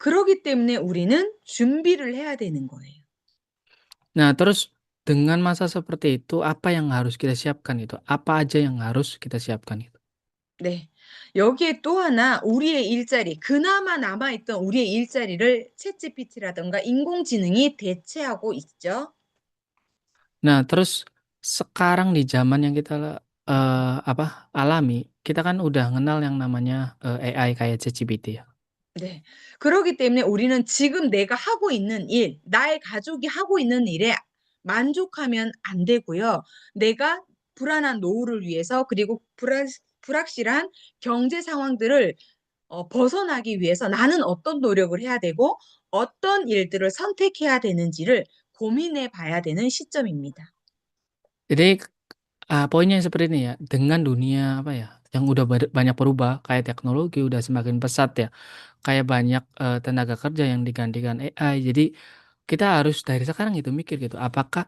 그러기 때문에 우리는 준비를 해야 되는 거예요. Nah, terus dengan masa seperti itu, apa yang harus kita siapkan itu? Apa aja yang harus kita siapkan itu? 네. 여기에 또 하나 우리의 일자리, 그나마 남아 있던 우리의 일자리를 챗GPT라든가 인공지능이 대체하고 있죠. Nah, terus sekarang di zaman yang kita, alami, kita kan udah kenal yang namanya, AI kayak ChatGPT ya. 네. 그러기 때문에 우리는 지금 내가 하고 있는 일, 나의 가족이 하고 있는 일에 만족하면 안 되고요. 내가 불안한 노후를 위해서 그리고 불확실한 경제 상황들을 벗어나기 위해서 나는 어떤 노력을 해야 되고 어떤 일들을 선택해야 되는지를 고민해 봐야 되는 시점입니다. Jadi, poinnya seperti ini ya, dengan dunia apa ya, yang udah banyak berubah, kayak teknologi udah semakin pesat ya, kayak banyak, tenaga kerja yang digantikan AI. Jadi kita harus dari sekarang itu mikir gitu, apakah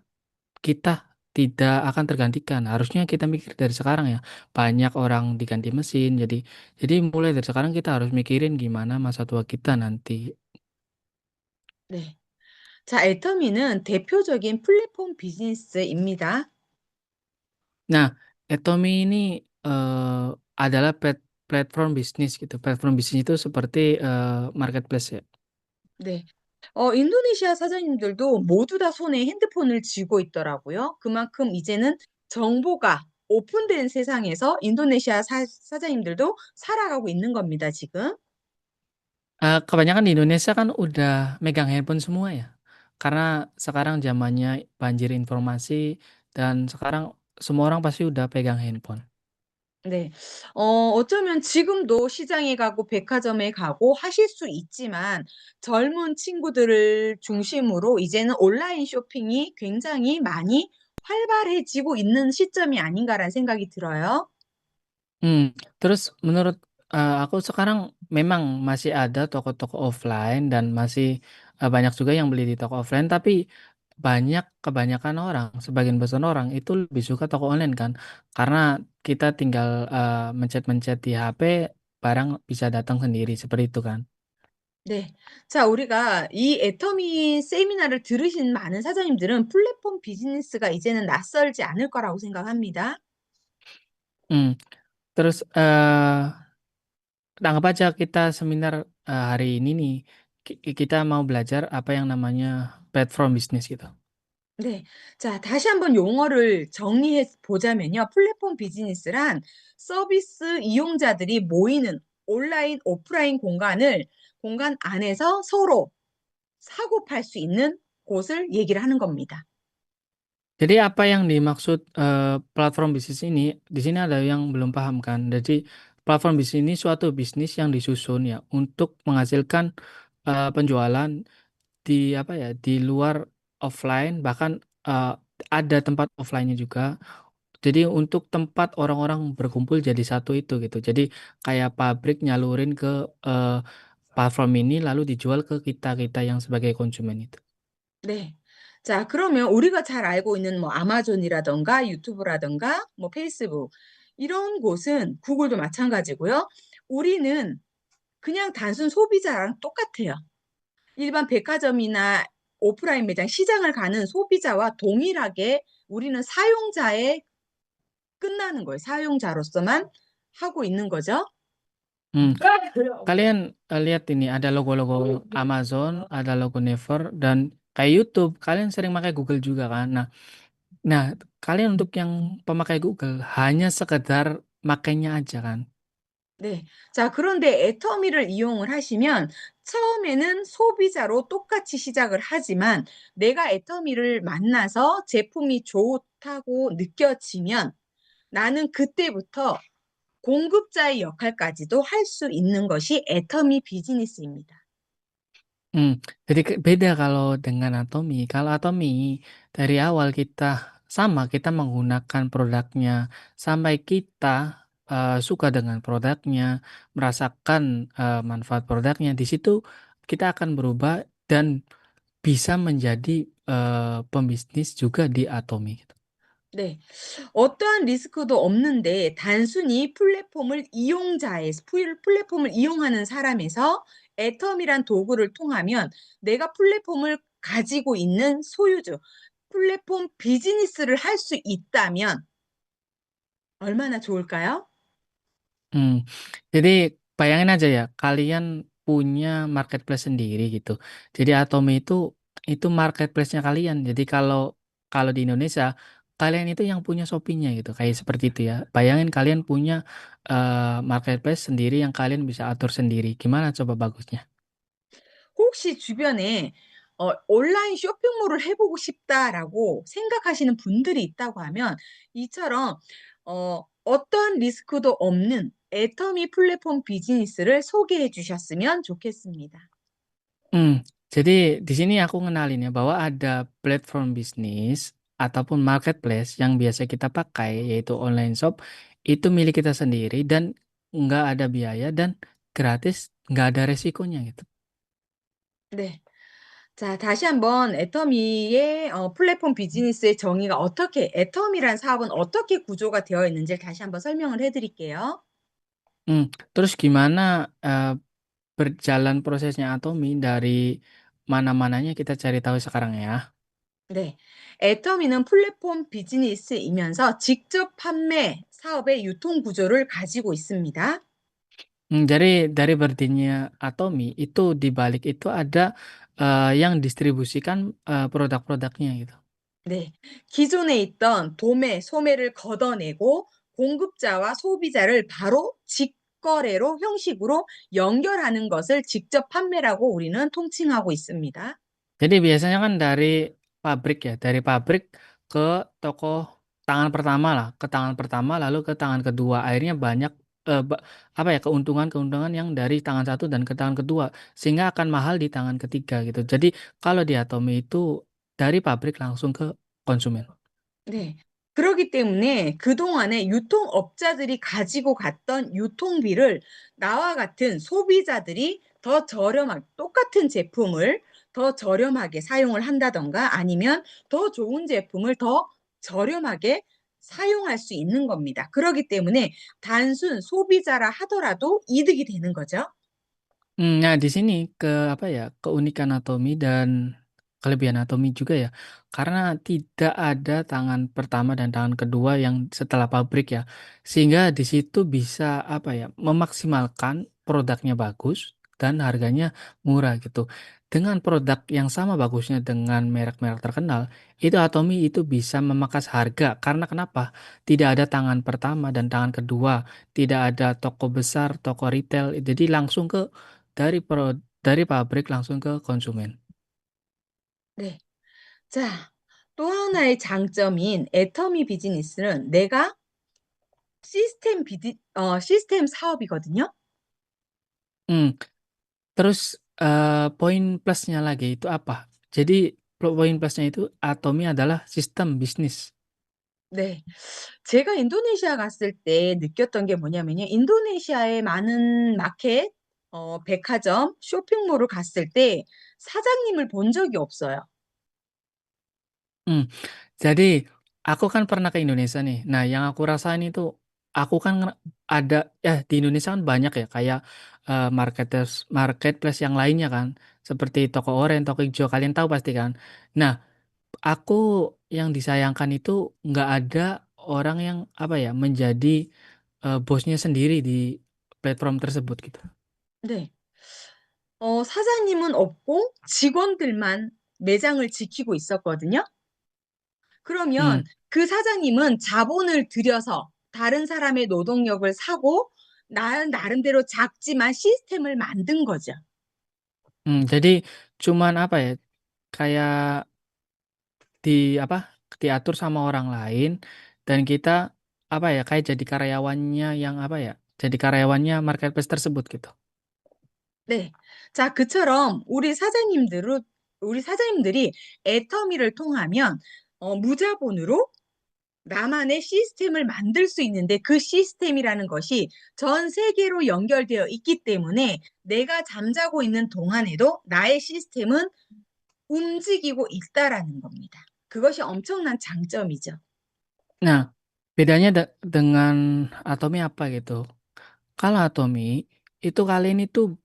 kita tidak akan tergantikan? Harusnya kita mikir dari sekarang ya, banyak orang diganti mesin, jadi mulai dari sekarang kita harus mikirin gimana masa tua kita nanti. 네. 자, 애터미는 대표적인 플랫폼 비즈니스입니다. Nah, Atomy ini, adalah platform bisnis gitu, platform bisnis itu seperti, marketplace ya? 네. 인도네시아 사장님들도 모두 다 손에 핸드폰을 쥐고 있더라고요. 그만큼 이제는 정보가 오픈된 세상에서 인도네시아 사장님들도 살아가고 있는 겁니다, 지금. Kebanyakan di Indonesia kan udah megang handphone semua ya, karena sekarang zamannya banjir informasi dan sekarang semua orang pasti udah pegang handphone. 네. 어쩌면 지금도 시장에 가고 백화점에 가고 하실 수 있지만 젊은 친구들을 중심으로 이제는 온라인 쇼핑이 굉장히 많이 활발해지고 있는 시점이 아닌가라는 생각이 들어요. Terus menurut, aku sekarang memang masih ada toko-toko offline dan masih, banyak juga yang beli di toko offline, tapi kebanyakan orang, sebagian besar orang itu lebih suka toko online kan, karena kita tinggal, mencet-mencet di HP, barang bisa datang sendiri, seperti itu kan. 네. 자, 우리가 이 애터미 세미나를 들으신 많은 사장님들은 플랫폼 비즈니스가 이제는 낯설지 않을 거라고 생각합니다. Mmm, terus, anggap aja kita seminar, hari ini nih, kita mau belajar apa yang namanya platform bisnis gitu. 네. 자, 다시 한번 용어를 정리해 보자면요. 플랫폼 비즈니스란 서비스 이용자들이 모이는 온라인, 오프라인 공간 안에서 서로 사고 팔 수 있는 곳을 얘기를 하는 겁니다. Jadi apa yang dimaksud, platform bisnis ini, di sini ada yang belum paham kan. Jadi platform bisnis ini suatu bisnis yang disusun ya untuk menghasilkan, penjualan di apa ya, di luar offline bahkan, ada tempat offline-nya juga. Jadi untuk tempat orang-orang berkumpul jadi satu itu gitu. Jadi kayak pabrik nyalurin ke, platform ini lalu dijual ke kita-kita yang sebagai konsumen itu. 네. 자, 그러면 우리가 잘 알고 있는 뭐 아마존이라든가 유튜브라든가 뭐 페이스북 이런 곳은 구글도 마찬가지고요. 우리는 그냥 단순 소비자랑 똑같아요. 일반 백화점이나 오프라인 매장, 시장을 가는 소비자와 동일하게 우리는 사용자에 끝나는 거예요. 사용자로서만 하고 있는 거죠. Mmm, kalian, lihat ini ada logo-logo Amazon, ada logo Naver, dan kayak YouTube, kalian sering pakai Google juga kan. Nah, kalian untuk yang pemakai Google hanya sekedar makainya aja kan. 네. 자, 그런데 애터미를 이용을 하시면 처음에는 소비자로 똑같이 시작을 하지만 내가 애터미를 만나서 제품이 좋다고 느껴지면 나는 그때부터 공급자의 역할까지도 할 수 있는 것이 애터미 비즈니스입니다. Jadi beda kalau dengan Atomy. Kalau Atomy dari awal kita menggunakan produknya sampai kita, suka dengan produknya, merasakan, manfaat produknya, di situ kita akan berubah dan bisa menjadi, pembisnis juga di Atomy gitu. 네. 어떠한 리스크도 없는데 단순히 플랫폼을 이용하는 사람에서 애텀이란 도구를 통하면 내가 플랫폼을 가지고 있는 소유주, 플랫폼 비즈니스를 할 수 있다면 얼마나 좋을까요? Hmm, jadi bayangin aja ya, kalian punya marketplace sendiri gitu. Jadi Atomi itu marketplace-nya kalian. Jadi kalau kalau di Indonesia, kalian itu yang punya Shopee-nya gitu, kayak seperti itu ya. Bayangin kalian punya, marketplace sendiri yang kalian bisa atur sendiri, gimana coba bagusnya? 혹시 주변에 온라인 쇼핑몰을 해 보고 싶다라고 생각하시는 분들이 있다고 하면 이처럼 어떠한 리스크도 없는 애터미 플랫폼 비즈니스를 소개해 주셨으면 좋겠습니다. Hmm, jadi di sini aku ngenalin ya bahwa ada platform bisnis ataupun marketplace yang biasa kita pakai yaitu online shop, itu milik kita sendiri dan nggak ada biaya dan gratis, nggak ada resikonya gitu. 네. 자, 다시 한번 애터미의 플랫폼 비즈니스의 정의가 어떻게 애터미란 사업은 어떻게 구조가 되어 있는지를 다시 한번 설명을 해 드릴게요. Terus gimana, berjalan prosesnya Atomi dari mana-mananya kita cari tahu sekarang ya. 네. 애터미는 플랫폼 비즈니스이면서 직접 판매 사업의 유통 구조를 가지고 있습니다. Dari berdirinya Atomi itu di balik itu ada, yang distribusikan, produk-produknya gitu. 네. 기존에 있던 도매, 소매를 걷어내고 공급자와 소비자를 바로 직거래로 형식으로 연결하는 것을 직접 판매라고 우리는 통칭하고 있습니다. Jadi biasanya kan dari pabrik ya, dari pabrik ke toko tangan pertama lah, ke tangan pertama lalu ke tangan kedua. Akhirnya banyak, apa ya, keuntungan-keuntungan yang dari tangan satu dan ke tangan kedua, sehingga akan mahal di tangan ketiga gitu. Jadi kalau di Atomi itu dari pabrik langsung ke konsumen. 네. 그러기 때문에 그동안에 유통업자들이 가지고 갔던 유통비를 나와 같은 소비자들이 더 똑같은 제품을 더 저렴하게 사용을 한다든가 아니면 더 좋은 제품을 더 저렴하게 사용할 수 있는 겁니다. 그러기 때문에 단순 소비자라 하더라도 이득이 되는 거죠. Nah di sini apa ya, keunikan Atomi dan kelebihan Atomi juga ya, karena tidak ada tangan pertama dan tangan kedua yang setelah pabrik ya, sehingga di situ bisa apa ya, memaksimalkan produknya bagus dan harganya murah gitu. Dengan produk yang sama bagusnya dengan merek-merek terkenal, itu Atomi itu bisa memangkas harga karena kenapa? Tidak ada tangan pertama dan tangan kedua, tidak ada toko besar, toko retail, jadi langsung ke dari pabrik langsung ke konsumen. 네. 자, 또 하나의 장점인 애터미 비즈니스는 내가 시스템 사업이거든요. Mmm, terus, poin plusnya lagi itu apa? Jadi poin plusnya itu Atomi adalah sistem bisnis. 네. 제가 인도네시아 갔을 때 느꼈던 게 뭐냐면요. 인도네시아의 많은 마켓, 백화점, 쇼핑몰을 갔을 때 사장님을 본 적이 없어요. Mmm, jadi aku kan pernah ke Indonesia nih. Nah yang aku rasain itu, aku kan ada ya di Indonesia kan banyak ya kayak, marketplace yang lainnya kan, seperti toko oren, toko ijo, kalian tahu pasti kan. Nah aku yang disayangkan itu nggak ada orang yang, apa ya, menjadi, bosnya sendiri di platform tersebut gitu. 네. 사장님은 없고 직원들만 매장을 지키고 있었거든요. 그러면 Mmm, 그 사장님은 자본을 들여서 다른 사람의 노동력을 사고 나름대로 작지만 시스템을 만든 거죠. jadi cuman, apa ya, kayak apa, diatur sama orang lain dan kita, apa ya, kayak jadi karyawannya yang, apa ya, jadi karyawannya marketplace tersebut gitu. 네. 자, 그처럼 우리 사장님들이 애터미를 통하면 무자본으로 나만의 시스템을 만들 수 있는데 그 시스템이라는 것이 전 세계로 연결되어 있기 때문에 내가 잠자고 있는 동안에도 나의 시스템은 움직이고 있다라는 겁니다. 그것이 엄청난 장점이죠. Nah, bedanya dengan Atomi apa gitu? Kalau Atomi, itu kalian itu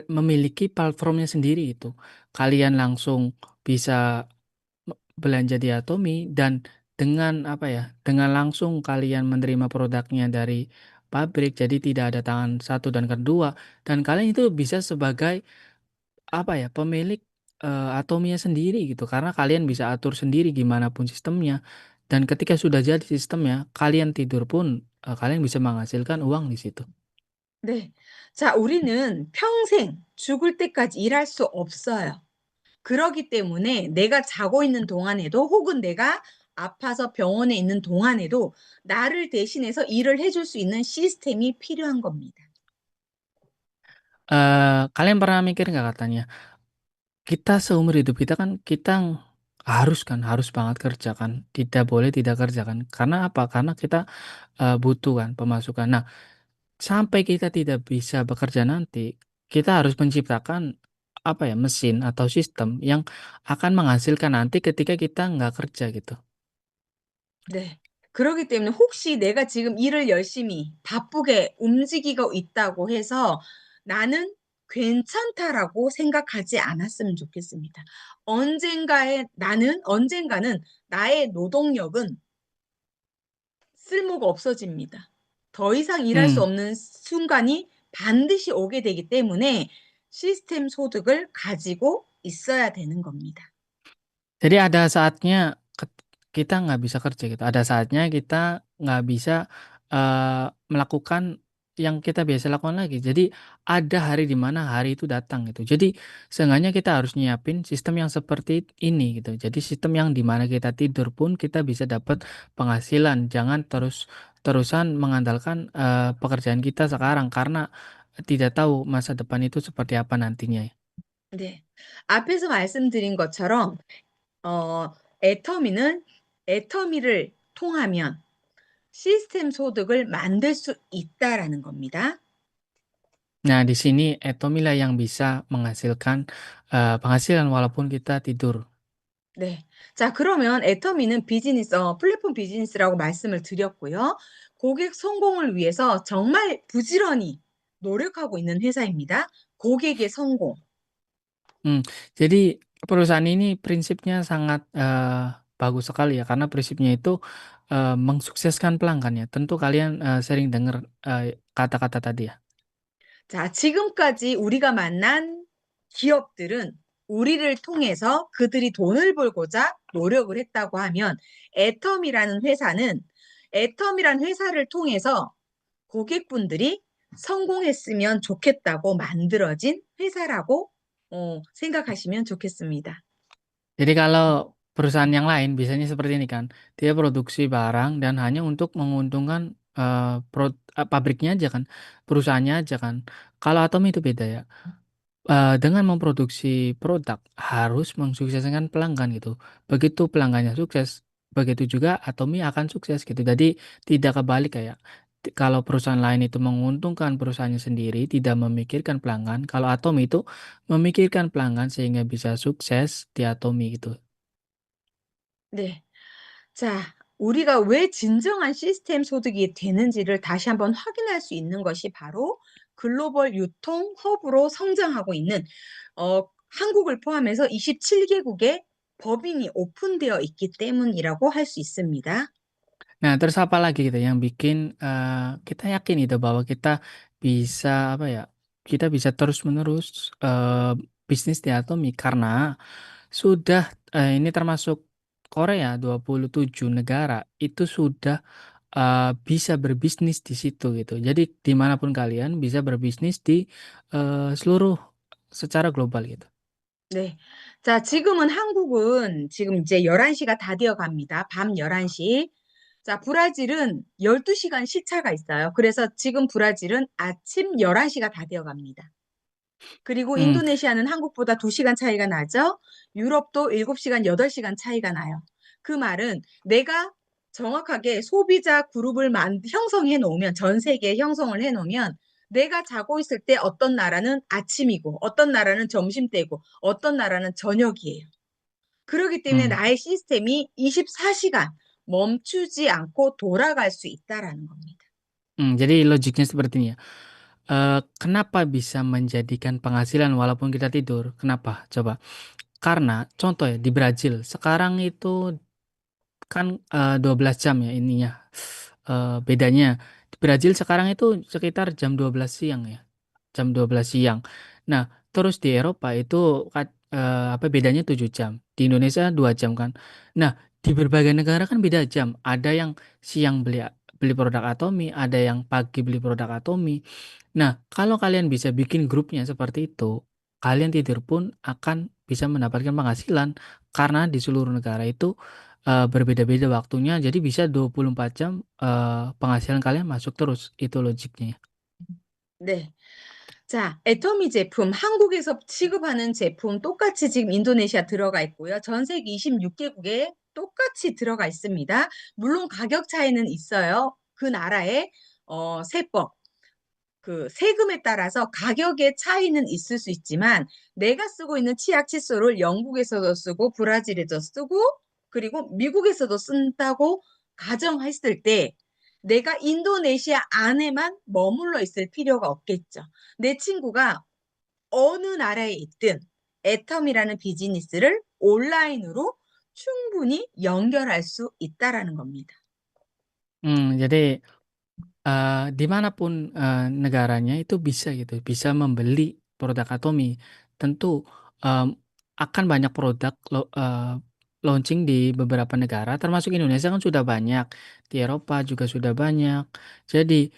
memiliki platformnya sendiri itu. Kalian langsung bisa belanja di Atomi dan dengan apa ya, dengan langsung kalian menerima produknya dari pabrik, jadi tidak ada tangan satu dan kedua, dan kalian itu bisa sebagai apa ya, pemilik Atominya sendiri gitu, karena kalian bisa atur sendiri gimana pun sistemnya, dan ketika sudah jadi sistemnya, kalian tidur pun kalian bisa menghasilkan uang di situ. 네. 자, 우리는 평생 죽을 때까지 일할 수 없어요. 그러기 때문에 내가 자고 있는 동안에도 혹은 내가 아파서 병원에 있는 동안에도 나를 대신해서 일을 해줄 수 있는 시스템이 필요한 겁니다. Kalian pernah mikir nggak katanya, kita seumur hidup kita kan kita harus banget kerja kan, tidak boleh tidak kerja kan. Karena apa? Karena kita, butuh kan pemasukan. Nah, sampai kita tidak bisa bekerja nanti, kita harus menciptakan, apa ya, mesin atau sistem yang akan menghasilkan nanti ketika kita nggak kerja gitu. 네. 그러기 때문에 혹시 내가 지금 일을 열심히 바쁘게 움직이고 있다고 해서 '나는 괜찮다.'라고 생각하지 않았으면 좋겠습니다. 언젠가는 나의 노동력은 쓸모가 없어집니다. 더 이상 일할 수 Mmm. 없는 순간이 반드시 오게 되기 때문에 시스템 소득을 가지고 있어야 되는 겁니다. Jadi ada saatnya kita nggak bisa kerja gitu, ada saatnya kita nggak bisa, melakukan yang kita biasa lakukan lagi. Jadi ada hari di mana hari itu datang gitu. Jadi seenggaknya kita harus nyiapin sistem yang seperti ini gitu. Jadi sistem yang di mana kita tidur pun kita bisa dapat penghasilan, jangan terus-terusan mengandalkan, pekerjaan kita sekarang karena tidak tahu masa depan itu seperti apa nantinya. 네. 앞에서 말씀드린 것처럼 어 애터미는 애터미를 통하면 시스템 소득을 만들 수 있다라는 겁니다. Nah, di sini Etomi yang bisa menghasilkan, penghasilan walaupun kita tidur. 네. 자, 그러면 애터미는 플랫폼 비즈니스라고 말씀을 드렸고요. 고객 성공을 위해서 정말 부지런히 노력하고 있는 회사입니다. 고객의 성공. Mmm, jadi perusahaan ini prinsipnya sangat, bagus sekali ya, karena prinsipnya itu, mensukseskan pelanggannya. Tentu kalian, sering dengar, kata-kata tadi ya? 자, 지금까지 우리가 만난 기업들은 우리를 통해서 그들이 돈을 벌고자 노력을 했다고 하면 애텀이라는 회사는 애텀이란 회사를 통해서 고객분들이 성공했으면 좋겠다고 만들어진 회사라고 생각하시면 좋겠습니다. Jadi kalau perusahaan yang lain biasanya seperti ini kan, dia produksi barang dan hanya untuk menguntungkan, pabriknya aja kan, perusahaannya aja kan. Kalau Atom itu beda ya. Dengan memproduksi produk harus mensukseskan pelanggan gitu. Begitu pelanggannya sukses, begitu juga Atomi akan sukses gitu. Jadi tidak kebalik kayak kalau perusahaan lain itu menguntungkan perusahaannya sendiri, tidak memikirkan pelanggan, kalau Atomi itu memikirkan pelanggan sehingga bisa sukses di Atomi gitu. 네. 자, 우리가 왜 진정한 시스템 소득이 되는지를 다시 한번 확인할 수 있는 것이 바로 글로벌 유통 허브로 성장하고 있는 한국을 포함해서 27개국의 법인이 오픈되어 있기 때문이라고 할 수 있습니다. Nah, terus apa lagi gitu yang bikin, kita yakin gitu bahwa kita bisa apa ya, kita bisa terus-menerus, bisnis di Atomi karena sudah, ini termasuk Korea, 27 negara itu sudah, bisa berbisnis di situ gitu. Jadi dimanapun kalian bisa berbisnis di, seluruh secara global gitu. 네. 자, 지금은 한국은 지금 이제 11 시가 다 되어 갑니다. 밤 11 시. 자, 브라질은 12 시간 시차가 있어요. 그래서 지금 브라질은 아침 11 시가 다 되어 갑니다. 그리고 Mmm, 인도네시아는 한국보다 2 시간 차이가 나죠. 유럽도 7 시간, 8 시간 차이가 나요. 그 말은 내가 정확하게 소비자 그룹을 형성해 놓으면 전 세계에 형성을 해 놓으면 내가 자고 있을 때 어떤 나라는 아침이고 어떤 나라는 점심때고 어떤 나라는 저녁이에요. 그러기 때문에 mmm. 나의 시스템이 24 시간 멈추지 않고 돌아갈 수 있다라는 겁니다. Jadi logiknya seperti ini ya, kenapa bisa menjadikan penghasilan walaupun kita tidur? Kenapa? Coba. Karena contoh ya di Brazil sekarang itu kan 12 jam ya ininya. Bedanya di Brazil sekarang itu sekitar jam 12 siang ya. Jam 12 siang. Nah, terus di Eropa itu apa bedanya 7 jam. Di Indonesia 2 jam kan. Nah, di berbagai negara kan beda jam. Ada yang siang beli beli produk Atomi, ada yang pagi beli produk Atomi. Nah, kalau kalian bisa bikin grupnya seperti itu, kalian tidur pun akan bisa mendapatkan penghasilan karena di seluruh negara itu berbeda-beda waktunya. Jadi bisa 24 jam penghasilan kalian masuk terus. Itu logiknya. 네. 자, 애터미 제품, 한국에서 취급하는 제품 똑같이 지금 인도네시아 들어가 있고요. 전 세계 26개국에 똑같이 들어가 있습니다. 물론 가격 차이는 있어요. 그 나라의 세법, 그 세금에 따라서 가격의 차이는 있을 수 있지만 내가 쓰고 있는 치약 칫솔을 영국에서도 쓰고 브라질에도 쓰고 그리고 미국에서도 쓴다고 가정했을 때 내가 인도네시아 안에만 머물러 있을 필요가 없겠죠. 내 친구가 어느 나라에 있든 애텀이라는 비즈니스를 온라인으로 충분히 연결할 수 있다라는 겁니다. Jadi dimanapun negaranya itu bisa gitu, bisa membeli produk Atomi. Tentu em, akan banyak produk launching di beberapa negara, termasuk Indonesia kan sudah banyak, di Eropa juga sudah banyak. Jadi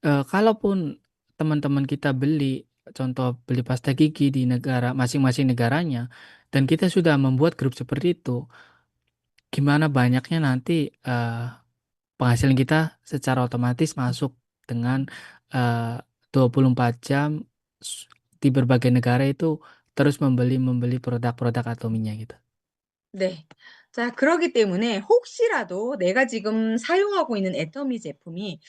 kalaupun teman-teman kita beli, contoh beli pasta gigi di negara masing-masing negaranya, dan kita sudah membuat grup seperti itu, gimana banyaknya nanti penghasilan kita secara otomatis masuk dengan eh, 24 jam di berbagai negara itu terus membeli produk-produk Atominya gitu. 네. 자, 그러기 때문에 혹시라도 내가 지금 사용하고 있는 애터미 제품이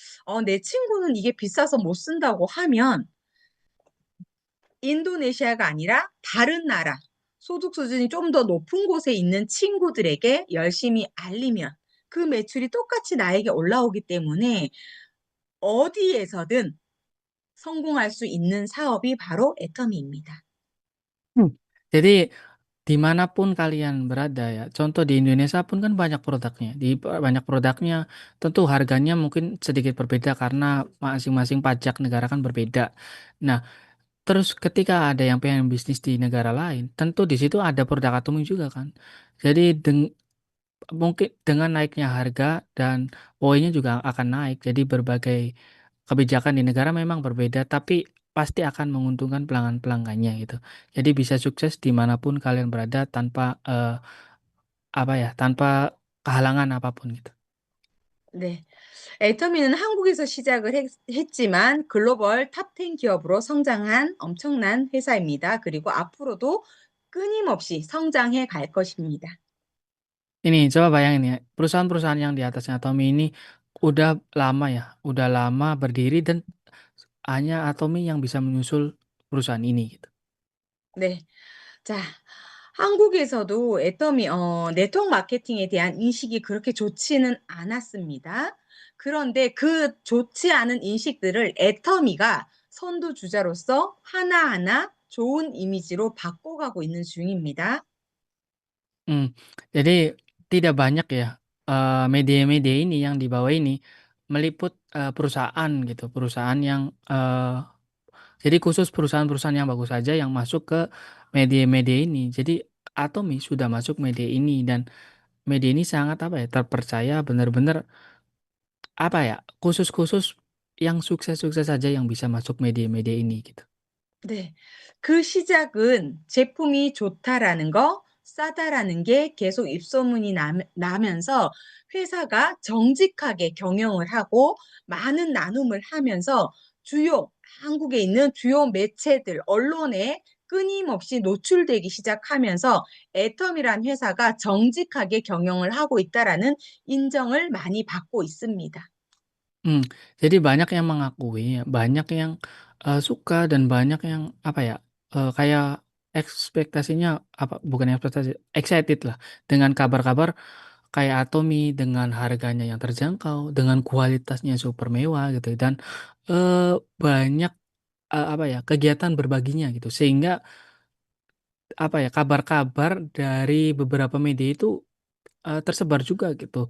내 친구는 이게 비싸서 못 쓴다고 하면 인도네시아가 아니라 다른 나라, 소득 수준이 좀 더 높은 곳에 있는 친구들에게 열심히 알리면 그 매출이 똑같이 나에게 올라오기 때문에 어디에서든 성공할 수 있는 사업이 바로 애터미입니다. Hmm. Jadi dimanapun kalian berada ya, contoh di Indonesia pun kan banyak produknya. Di banyak produknya tentu harganya mungkin sedikit berbeda karena masing-masing pajak negara kan berbeda. Nah, terus ketika ada yang pengen bisnis di negara lain, tentu di situ ada produk Atomi juga kan. Jadi mungkin dengan naiknya harga dan poinnya juga akan naik. Jadi berbagai kebijakan di negara memang berbeda, tapi pasti akan menguntungkan pelanggan-pelanggannya gitu. Jadi bisa sukses dimanapun kalian berada tanpa apa ya, tanpa kehalangan apapun gitu. 네. 애터미는 한국에서 시작을 했지만 글로벌 탑10 기업으로 성장한 엄청난 회사입니다. 그리고 앞으로도 끊임없이 성장해 갈 것입니다. Ini coba bayangin ya, perusahaan-perusahaan yang di atasnya Atomi ini udah lama ya, udah lama berdiri dan hanya Atomi yang bisa menyusul perusahaan ini gitu. 네. 자, 한국에서도 애터미, 네트워크 마케팅에 대한 인식이 그렇게 좋지는 않았습니다. 그런데 그 좋지 않은 인식들을 애터미가 선두주자로서 하나하나 좋은 이미지로 바꿔가고 있는 중입니다. Hmm, jadi tidak banyak ya media-media ini yang di bawah ini meliput perusahaan gitu, perusahaan yang jadi khusus perusahaan-perusahaan yang bagus saja yang masuk ke media-media ini. Jadi Atomi sudah masuk media ini dan media ini sangat apa ya terpercaya benar-benar apa ya khusus-khusus yang sukses-sukses saja yang bisa masuk media-media ini gitu. 네. 그 시작은 제품이 좋다라는 거, 싸다라는 게 계속 입소문이 나면서 회사가 정직하게 경영을 하고 많은 나눔을 하면서 한국에 있는 주요 매체들, 언론에 끊임없이 노출되기 시작하면서 애텀이란 회사가 정직하게 경영을 하고 있다라는 인정을 많이 받고 있습니다. Hmm, jadi banyak yang mengakui, ya, banyak yang suka dan banyak yang apa ya kayak ekspektasinya apa bukan ekspektasi excited lah dengan kabar-kabar kayak Atomi dengan harganya yang terjangkau, dengan kualitasnya super mewah gitu dan banyak apa ya, kegiatan berbaginya gitu. Sehingga apa ya, kabar-kabar dari beberapa media itu tersebar juga gitu.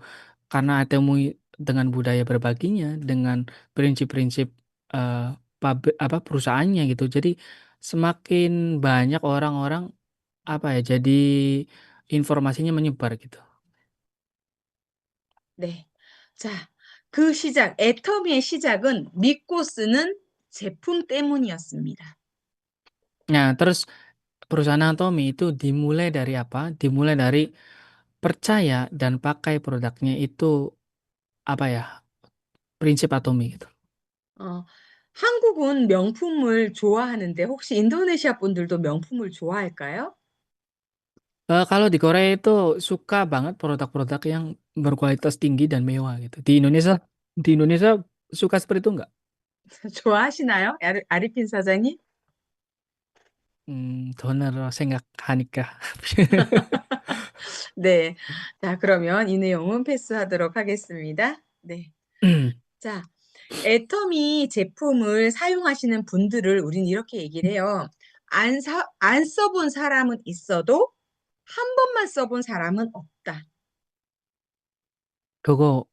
Karena Atomui dengan budaya berbaginya, dengan prinsip-prinsip eh, apa perusahaannya gitu. Jadi semakin banyak orang-orang apa ya, jadi informasinya menyebar gitu. 네. 자, 애터미의 시작은 믿고 쓰는 제품 때문이었습니다. Nah, terus perusahaan Atomi itu dimulai dari apa? Dimulai dari percaya dan pakai produknya itu apa ya? Prinsip Atomi gitu. 어, 한국은 명품을 좋아하는데 혹시 인도네시아 분들도 명품을 좋아할까요? Kalau di Korea itu suka banget produk-produk yang berkualitas tinggi dan mewah gitu. Di Indonesia suka seperti itu nggak? 좋아하시나요? 아리핀 사장님? 돈을 생각하니까. 네. 자, 그러면 이 내용은 패스하도록 하겠습니다. 네. 자, 애터미 제품을 사용하시는 분들을 우린 이렇게 얘기를 해요. 안 써본 사람은 있어도 한 번만 써본 사람은 없다. 그거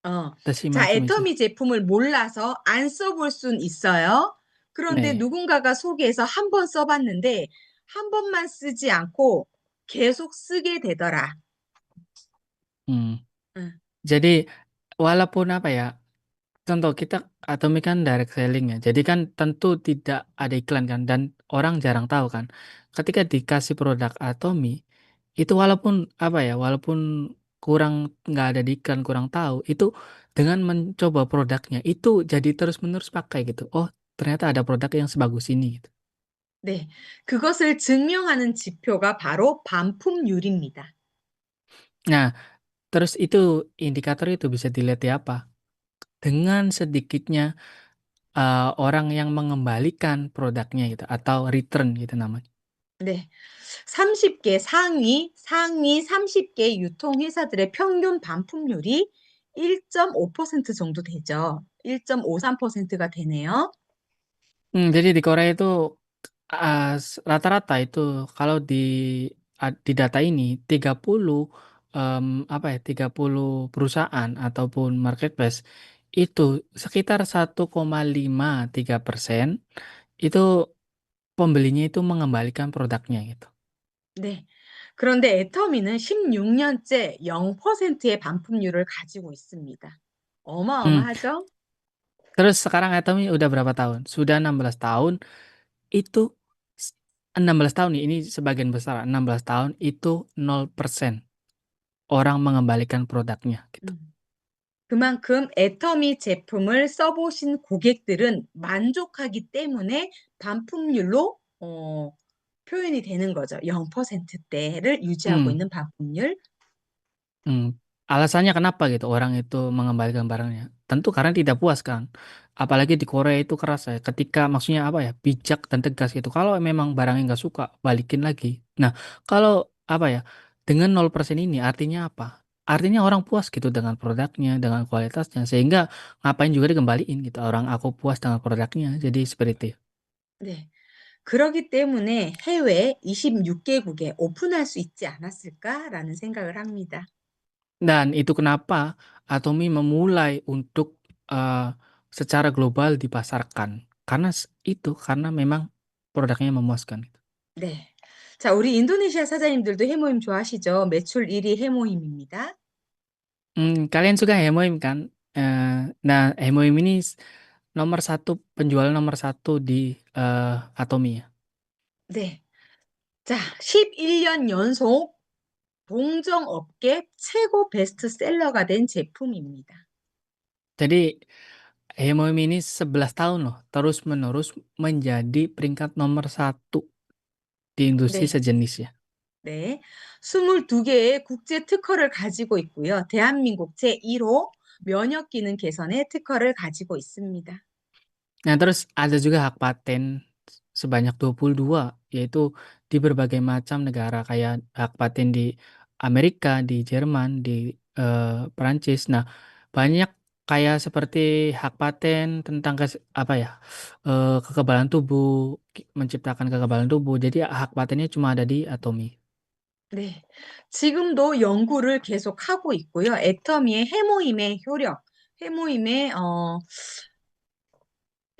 어. 다시 자, 말씀해 주세요. 애터미 제품을 몰라서 안 써볼 순 있어요. 그런데 네. 누군가가 소개해서 한 번 써봤는데 한 번만 쓰지 않고 계속 쓰게 되더라. Hmm. 응. Jadi walaupun apa ya, contoh kita Atomi kan direct selling ya. Jadi kan tentu tidak ada iklan kan dan orang jarang tahu kan. Ketika dikasih produk Atomi itu walaupun apa ya, walaupun kurang nggak ada di iklan, kurang tahu, itu dengan mencoba produknya itu jadi terus-menerus pakai gitu. Oh, ternyata ada produk yang sebagus ini gitu. 네. 그것을 증명하는 지표가 바로 반품률입니다. Nah, terus itu indikator itu bisa dilihat di apa? Dengan sedikitnya orang yang mengembalikan produknya gitu atau return gitu namanya. 네. 30개 상위 30개 유통회사들의 평균 반품률이 1.5% 정도 되죠. 1.53%가 되네요. Jadi di Korea itu rata-rata itu kalau di data ini 30 apa ya, 30 perusahaan ataupun marketplace itu sekitar 1,53% itu pembelinya itu mengembalikan produknya gitu. 네. 그런데 애터미는 16년째 0%의 반품률을 가지고 있습니다. Hmm, 어마어마하죠? Terus sekarang Atomi udah berapa tahun? Sudah 16 tahun. Itu 16 tahun nih, ini sebagian besar 16 tahun itu 0% orang mengembalikan produknya gitu. 음. 그만큼 애터미 제품을 써보신 고객들은 만족하기 때문에 반품률로 표현이 되는 거죠. 0%대를 유지하고 Hmm, 있는 반품률. hmm. Alasannya kenapa gitu orang itu mengembalikan barangnya? Tentu karena tidak puas kan. Apalagi di Korea itu keras ya. Ketika maksudnya apa ya, bijak dan tegas gitu. Kalau memang barangnya nggak suka, balikin lagi. Nah, kalau apa ya, dengan 0% ini artinya apa? Artinya orang puas gitu dengan produknya, dengan kualitasnya. Sehingga ngapain juga dikembaliin gitu. Orang aku puas dengan produknya. Jadi seperti itu. 네. 그러기 때문에 해외 26개국에 오픈할 수 있지 않았을까라는 생각을 합니다. Dan itu kenapa Atomi memulai untuk eh, secara global dipasarkan. Karena memang produknya memuaskan. 네. 자, 우리 인도네시아 사장님들도 해모임 좋아하시죠? 매출 1위 해모임입니다. Kalian suka Hemoim kan? Nah, Hemoim ini nomor satu, penjual nomor satu di Atomi ya. 네. 자, 11년 연속 동종업계 최고 베스트셀러가 된 제품입니다. Jadi Hemoim ini 11 tahun loh, terus-menerus menjadi peringkat nomor satu di industri 네. sejenis ya. 네. 22개의 국제 특허를 가지고 있고요. 대한민국 제1호 면역 기능 개선의 특허를 가지고 있습니다. Nah, terus ada juga hak paten sebanyak 22, yaitu di berbagai macam negara kayak hak paten di Amerika, di Jerman, di Perancis. Nah, banyak kayak seperti hak paten tentang apa ya, kekebalan tubuh, menciptakan kekebalan tubuh. Jadi hak patennya cuma ada di Atomy. 네. 지금도 연구를 계속하고 있고요. 애터미의 해모임의 효력, 해모임의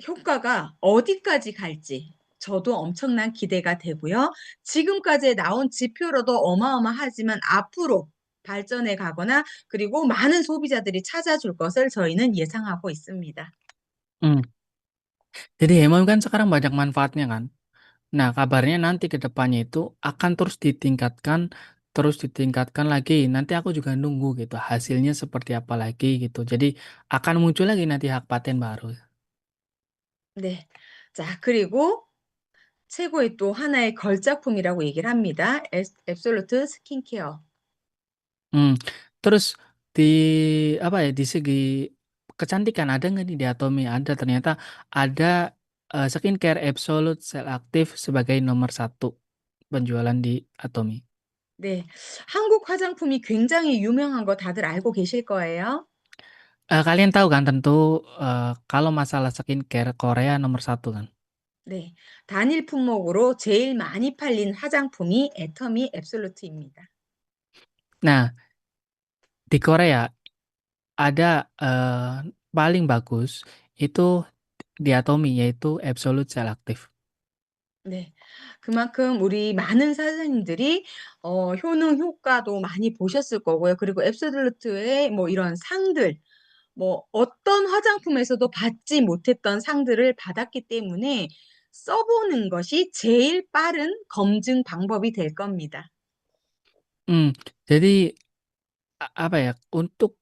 효과가 어디까지 갈지 저도 엄청난 기대가 되고요. 지금까지 나온 지표로도 어마어마하지만 앞으로 발전해 가거나 그리고 많은 소비자들이 찾아줄 것을 저희는 예상하고 있습니다. Hmm. Jadi Hemom kan sekarang banyak manfaatnya kan. Nah, kabarnya nanti ke depannya itu akan terus ditingkatkan lagi. Nanti aku juga nunggu gitu, hasilnya seperti apa lagi gitu. Jadi akan muncul lagi nanti hak paten baru. 네. 자, 그리고 최고의 또 하나의 걸작품이라고 얘기를 합니다. 앱솔루트 스킨케어. Hmm. Terus di apa ya, di segi kecantikan ada nggak nih di Atomy? Ada, ternyata ada skincare Absolute Cell Active sebagai nomor satu penjualan di Atomy. 네. 한국 화장품이 굉장히 유명한 거 다들 알고 계실 거예요. Kalian tahu kan tentu, kalau masalah skincare Korea nomor satu kan. 네. 단일 품목으로 제일 많이 팔린 화장품이 애터미 앱솔루트입니다. Nah, di Korea ada paling bagus itu di Atomy, yaitu Absolute Cell Active. 네. 그만큼 우리 많은 사장님들이 효능 효과도 많이 보셨을 거고요. 그리고 앱솔루트의 뭐 이런 상들 뭐 어떤 화장품에서도 받지 못했던 상들을 받았기 때문에 써 보는 것이 제일 빠른 검증 방법이 될 겁니다. Hmm, jadi apa ya, untuk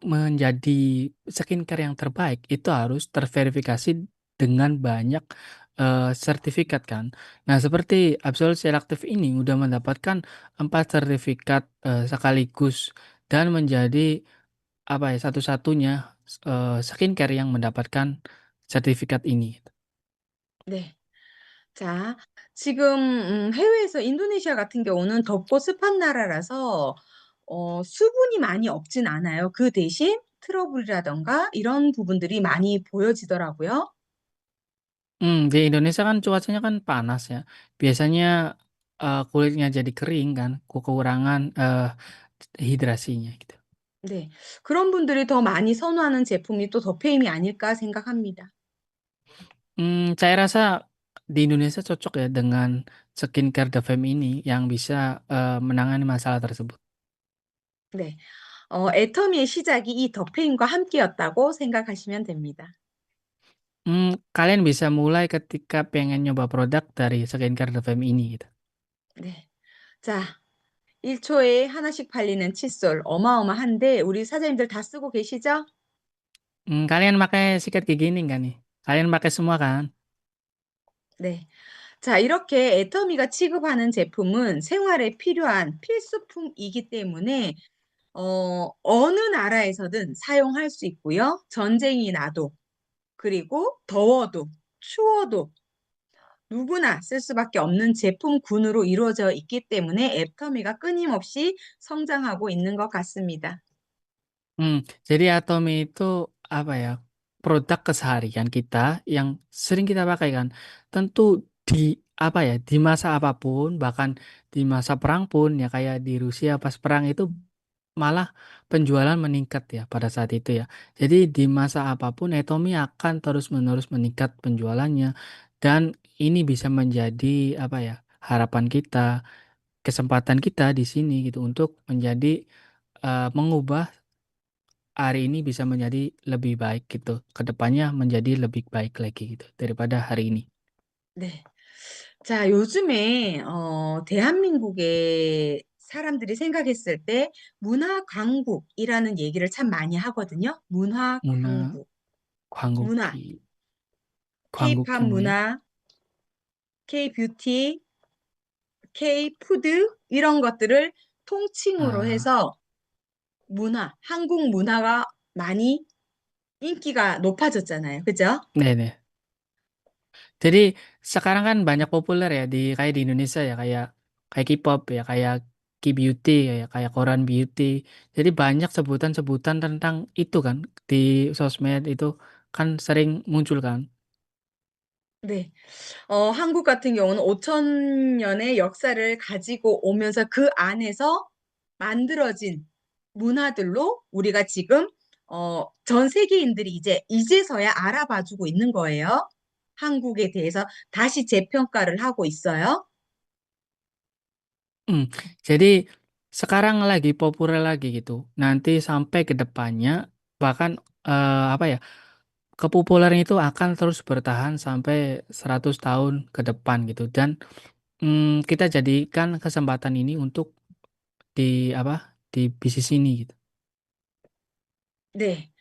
menjadi skincare yang terbaik itu harus terverifikasi dengan banyak sertifikat kan. Nah, seperti Absolut Selective ini udah mendapatkan 4 sertifikat sekaligus dan menjadi apa ya, satu-satunya skincare yang mendapatkan sertifikat ini. 네. 자, 지금 해외에서 인도네시아 같은 경우는 덥고 습한 나라라서 수분이 많이 없진 않아요. 그 대신 트러블이라든가 이런 부분들이 많이 보여지더라고요. Di Indonesia kan cuacanya kan panas ya. Biasanya kulitnya jadi kering kan, kekurangan hidrasinya gitu. 네. 그런 분들이 더 많이 선호하는 제품이 또 더페임이 아닐까 생각합니다. Saya rasa di Indonesia cocok ya dengan skincare The Fame ini yang bisa menangani masalah tersebut. 네. 애터미의 시작이 이 더페임과 함께였다고 생각하시면 됩니다. Kalian bisa mulai ketika pengen nyoba produk dari skincare The Fame ini gitu. 네. 자, 1 초에 하나씩 팔리는 칫솔 어마어마한데 우리 사장님들 다 쓰고 계시죠? Kalian pakai sikat gigi ini nggak nih? Kalian pakai semua kan? 네. 자, 이렇게 애터미가 취급하는 제품은 생활에 필요한 필수품이기 때문에 어느 나라에서든 사용할 수 있고요. 전쟁이 나도 그리고 더워도 추워도 누구나 쓸 수밖에 없는 제품군으로 이루어져 있기 때문에 애터미가 끊임없이 성장하고 있는 것 같습니다. Jadi Atomy itu apa ya, produk keseharian kita yang sering kita pakai kan. Tentu di apa ya, di masa apapun, bahkan di masa perang pun ya, kayak di Rusia pas perang itu malah penjualan meningkat ya pada saat itu ya. Jadi di masa apapun Atomy akan terus-menerus meningkat penjualannya, dan ini bisa menjadi apa ya, harapan kita, kesempatan kita di sini gitu untuk menjadi mengubah hari ini bisa menjadi lebih baik gitu. Kedepannya menjadi lebih baik lagi gitu daripada hari ini. 네. 자, 요즘에 대한민국의 사람들이 생각했을 때 문화 강국이라는 얘기를 참 많이 하거든요. 문화 문화 강국. 문화, 광고기 케이팝 광고기뭐요? 문화, K-뷰티, K-푸드 이런 것들을 통칭으로 Ah, 해서 문화, 한국 문화가 많이 인기가 높아졌잖아요. 그죠? 네네. Jadi sekarang kan banyak populer ya di kayak di Indonesia ya, kayak kayak K-pop ya, kayak Beauty kayak Koran Beauty. Jadi banyak sebutan-sebutan tentang itu kan di sosmed itu kan sering muncul kan. 네. 한국 같은 경우는 5천 년의 역사를 가지고 오면서 그 안에서 만들어진 문화들로 우리가 지금 전 세계인들이 이제서야 알아봐 주고 있는 거예요. 한국에 대해서 다시 재평가를 하고 있어요. Hmm, jadi sekarang lagi populer lagi gitu. Nanti sampai ke depannya bahkan apa ya, kepopuleran itu akan terus bertahan sampai 100 tahun ke depan gitu. Dan kita jadikan kesempatan ini untuk di apa di bisnis ini gitu. 네.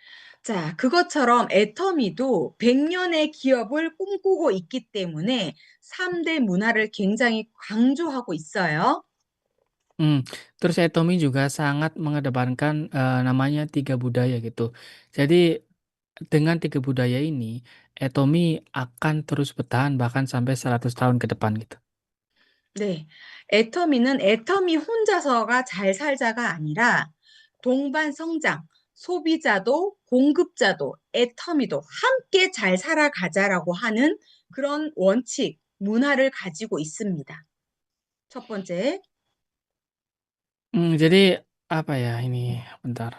자, 그것처럼 애터미도 100년의 기업을 꿈꾸고 있기 때문에 3대 문화를 굉장히 강조하고 있어요. Hmm, terus Etomi juga sangat mengedepankan namanya tiga budaya gitu. Jadi dengan tiga budaya ini, Etomi akan terus bertahan bahkan sampai 100 tahun ke depan gitu. 네. 애터미는 애터미 혼자서가 잘 살자가 아니라 동반 성장, 소비자도 공급자도 애터미도 함께 잘 살아가자라고 하는 그런 원칙, 문화를 가지고 있습니다. 첫 번째. Jadi apa ya ini, bentar.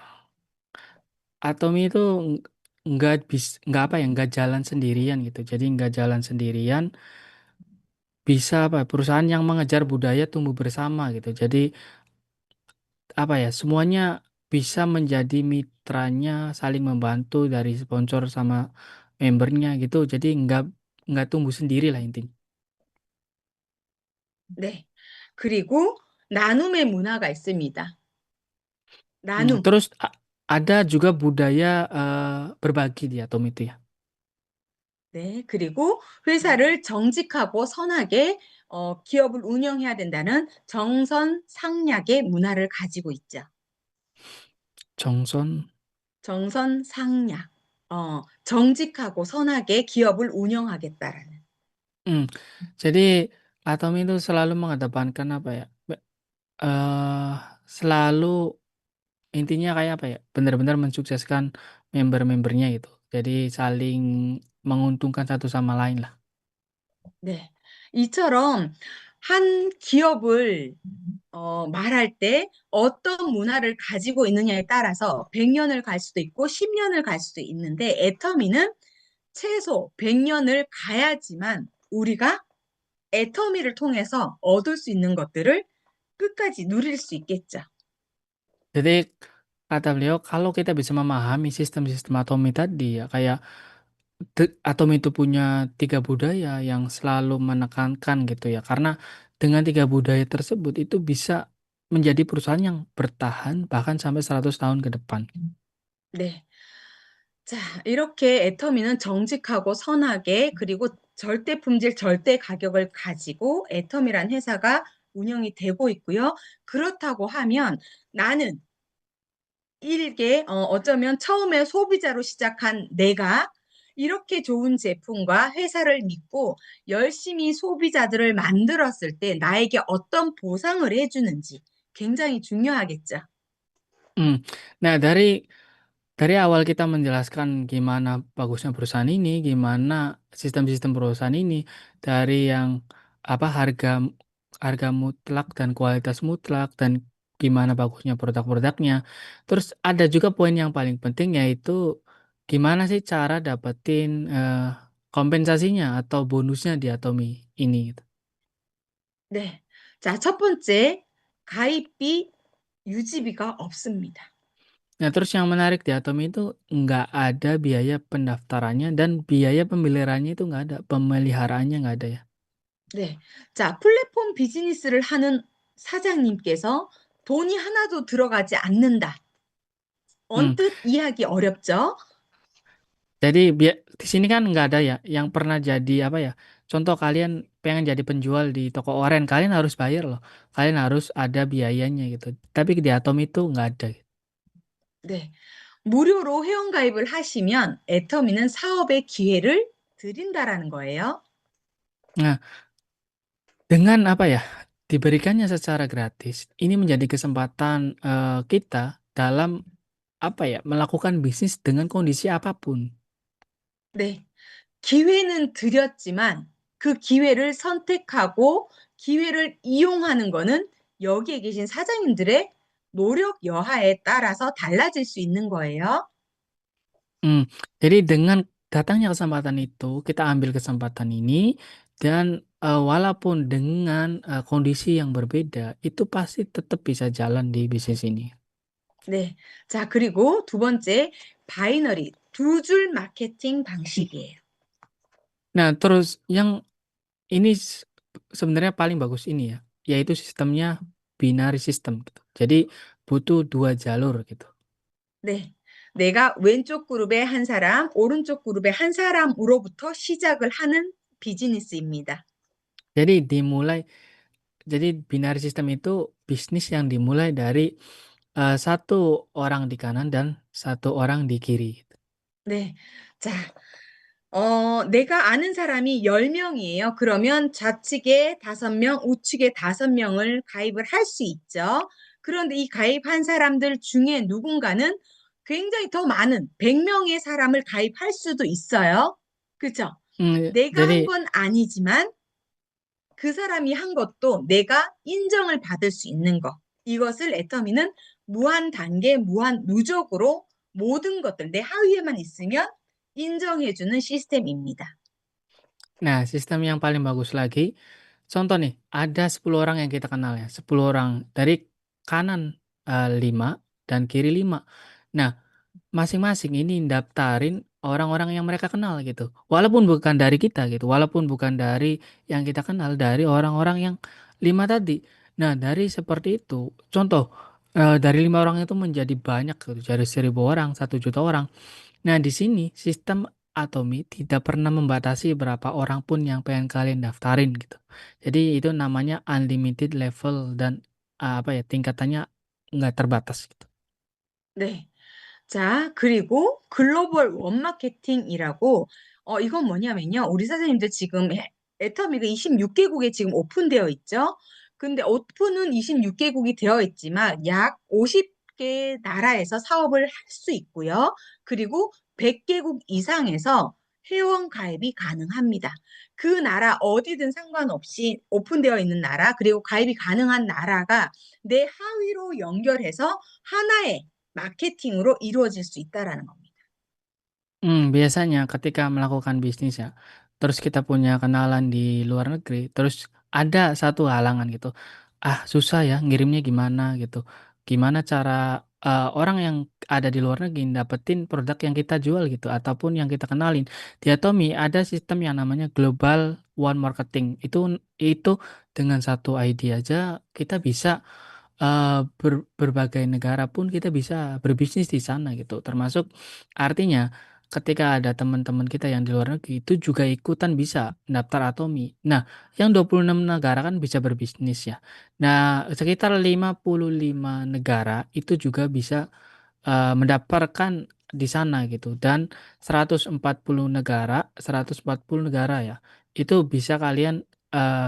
Atomi itu nggak apa ya, nggak jalan sendirian gitu. Jadi nggak jalan sendirian, bisa apa perusahaan yang mengejar budaya tumbuh bersama gitu. Jadi apa ya, semuanya bisa menjadi mitranya, saling membantu dari sponsor sama membernya gitu. Jadi nggak tumbuh sendiri lah intinya. 네. 그리고 나눔의 문화가 있습니다. 나눔. Terus ada juga budaya berbagi di Atomi itu ya. 네. 그리고 회사를 정직하고 선하게 기업을 운영해야 된다는 정선상약의 문화를 가지고 있죠. 정선. 정선상약. 정직하고 선하게 기업을 운영하겠다라는. Hmm, jadi Atomi itu selalu mengedepankan apa ya? eh Selalu intinya kayak apa ya? Benar-benar mensukseskan member-membernya gitu. Jadi saling menguntungkan satu sama lain lah. 네. 이처럼 한 기업을 말할 때 어떤 문화를 가지고 있느냐에 따라서 100년을 갈 수도 있고 10년을 갈 수도 있는데 애터미는 최소 100년을 가야지만 우리가 애터미를 통해서 얻을 수 있는 것들을 끝까지 누릴 수 있겠죠. Jadi kata beliau kalau kita bisa memahami sistem-sistem Atomi tadi ya kayak Atomi itu punya tiga budaya yang selalu menekankan gitu ya. Karena dengan tiga budaya tersebut itu bisa menjadi perusahaan yang bertahan bahkan sampai 100 tahun ke depan. 네. 자, 이렇게 애터미는 정직하고 선하게 그리고 절대 품질, 절대 가격을 가지고 애터미란 회사가 운영이 되고 있고요. 그렇다고 하면 나는 일개 어쩌면 처음에 소비자로 시작한 내가 이렇게 좋은 제품과 회사를 믿고 열심히 소비자들을 만들었을 때 나에게 어떤 보상을 해주는지 굉장히 중요하겠죠. Hmm. Nah, dari awal kita menjelaskan gimana bagusnya perusahaan ini, gimana sistem-sistem perusahaan ini, dari yang apa harga harga mutlak dan kualitas mutlak dan gimana bagusnya produk-produknya. Terus ada juga poin yang paling penting yaitu gimana sih cara dapetin kompensasinya atau bonusnya di Atomi ini gitu. 네. 자, 첫 번째, 가입비, 유지비가 없습니다. Nah, terus yang menarik di Atomi itu nggak ada biaya pendaftarannya dan biaya pemeliharaannya itu nggak ada, pemeliharaannya nggak ada ya. 네. 자, 플랫폼 비즈니스를 하는 사장님께서 돈이 하나도 들어가지 않는다. Hmm. 언뜻 이해하기 어렵죠? Jadi di sini kan nggak ada ya yang pernah jadi apa ya. Contoh kalian pengen jadi penjual di toko oren, kalian harus bayar loh. Kalian harus ada biayanya gitu. Tapi di Atom itu nggak ada. 네. 무료로 회원가입을 하시면 애터미는 사업의 기회를 드린다라는 거예요. Nah, dengan apa ya? diberikannya secara gratis, ini menjadi kesempatan kita dalam apa ya, melakukan bisnis dengan kondisi apapun. 네. 기회는 드렸지만 그 기회를 선택하고 기회를 이용하는 거는 여기에 계신 사장님들의 노력 여하에 따라서 달라질 수 있는 거예요. Hmm, jadi dengan datangnya kesempatan itu, kita ambil kesempatan ini dan walaupun dengan kondisi yang berbeda, itu pasti tetap bisa jalan di bisnis ini. 네. 자, 그리고 두 번째, 바이너리, 두 줄 마케팅 방식이에요. Nah, terus yang ini sebenarnya paling bagus ini ya, yaitu sistemnya binary system gitu. Jadi butuh dua jalur gitu. 네. 내가 왼쪽 그룹의 한 사람, 오른쪽 그룹의 한 사람으로부터 시작을 하는 비즈니스입니다. Jadi dimulai, jadi binary system itu bisnis yang dimulai dari satu orang di kanan dan satu orang di kiri. 네. 자, 내가 아는 사람이 10 명이에요. 그러면 좌측에 5 명, 우측에 5 명을 가입을 할 수 있죠. 그런데 이 가입한 사람들 중에 누군가는 굉장히 더 많은 100 명의 사람을 가입할 수도 있어요. 그죠? 내가 한 Jadi 건 아니지만 그 사람이 한 것도 내가 인정을 받을 수 있는 것. 이것을 애터미는 무한 단계, 무한 누적으로 모든 것들 내 하위에만 있으면 인정해 주는 시스템입니다. nah, sistem yang paling bagus lagi, contoh nih, ada 10 orang yang kita kenal ya, 10 orang dari kanan 5 dan kiri 5. Nah, masing-masing ini daftarin orang-orang yang mereka kenal gitu. Walaupun bukan dari kita gitu, walaupun bukan dari yang kita kenal, dari orang-orang yang 5 tadi. Nah, dari seperti itu, contoh dari 5 orang itu menjadi banyak gitu, dari 1.000 orang, 1 juta orang. Nah, di sini sistem Atomi tidak pernah membatasi berapa orang pun yang pengen kalian daftarin gitu. Jadi itu namanya unlimited level dan apa ya, tingkatannya nggak terbatas gitu. 네. 자, 그리고 글로벌 원마케팅이라고 이건 뭐냐면요. 우리 선생님들 지금 애터미가 26개국에 지금 오픈되어 있죠. 근데 오픈은 26개국이 되어 있지만 약 50개 나라에서 사업을 할 수 있고요. 그리고 100개국 이상에서 회원 가입이 가능합니다. 그 나라 어디든 상관없이 오픈되어 있는 나라 그리고 가입이 가능한 나라가 내 하위로 연결해서 하나의 마케팅으로 이루어질 수 있다라는 겁니다. Biasanya ketika melakukan bisnis ya, terus kita punya kenalan di luar negeri, terus ada satu halangan gitu, "Ah, susah ya ngirimnya gimana?" gitu. Gimana cara, orang yang ada di luar negeri dapetin produk yang kita jual gitu, ataupun yang kita kenalin. Di Atomy ada sistem yang namanya Global One Marketing. Itu dengan satu ID aja kita bisa berbagai negara pun kita bisa berbisnis di sana gitu. Termasuk artinya ketika ada teman-teman kita yang di luar negeri itu juga ikutan bisa daftar Atomi. Nah, yang 26 negara kan bisa berbisnis ya. Nah, sekitar 55 negara itu juga bisa mendaftarkan di sana gitu dan 140 negara ya, itu bisa kalian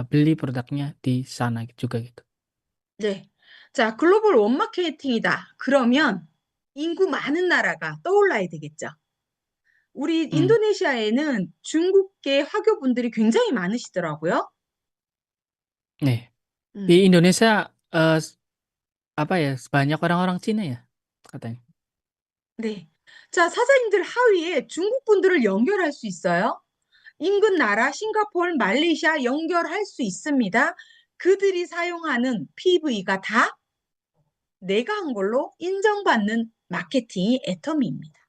beli produknya di sana juga gitu. 네. 자, 글로벌 원마케팅이다. 그러면 인구 많은 나라가 떠올라야 되겠죠. 우리 Mmm, 인도네시아에는 중국계 화교분들이 굉장히 많으시더라고요. nih. Di 음. Indonesia, apa ya, banyak orang-orang Cina ya katanya? 네. 자, 사장님들 하위에 중국 분들을 연결할 수 있어요. 인근 나라 싱가포르, 말레이시아 연결할 수 있습니다. 그들이 사용하는 PV가 다 내가 한 걸로 인정받는 마케팅이 애터미입니다.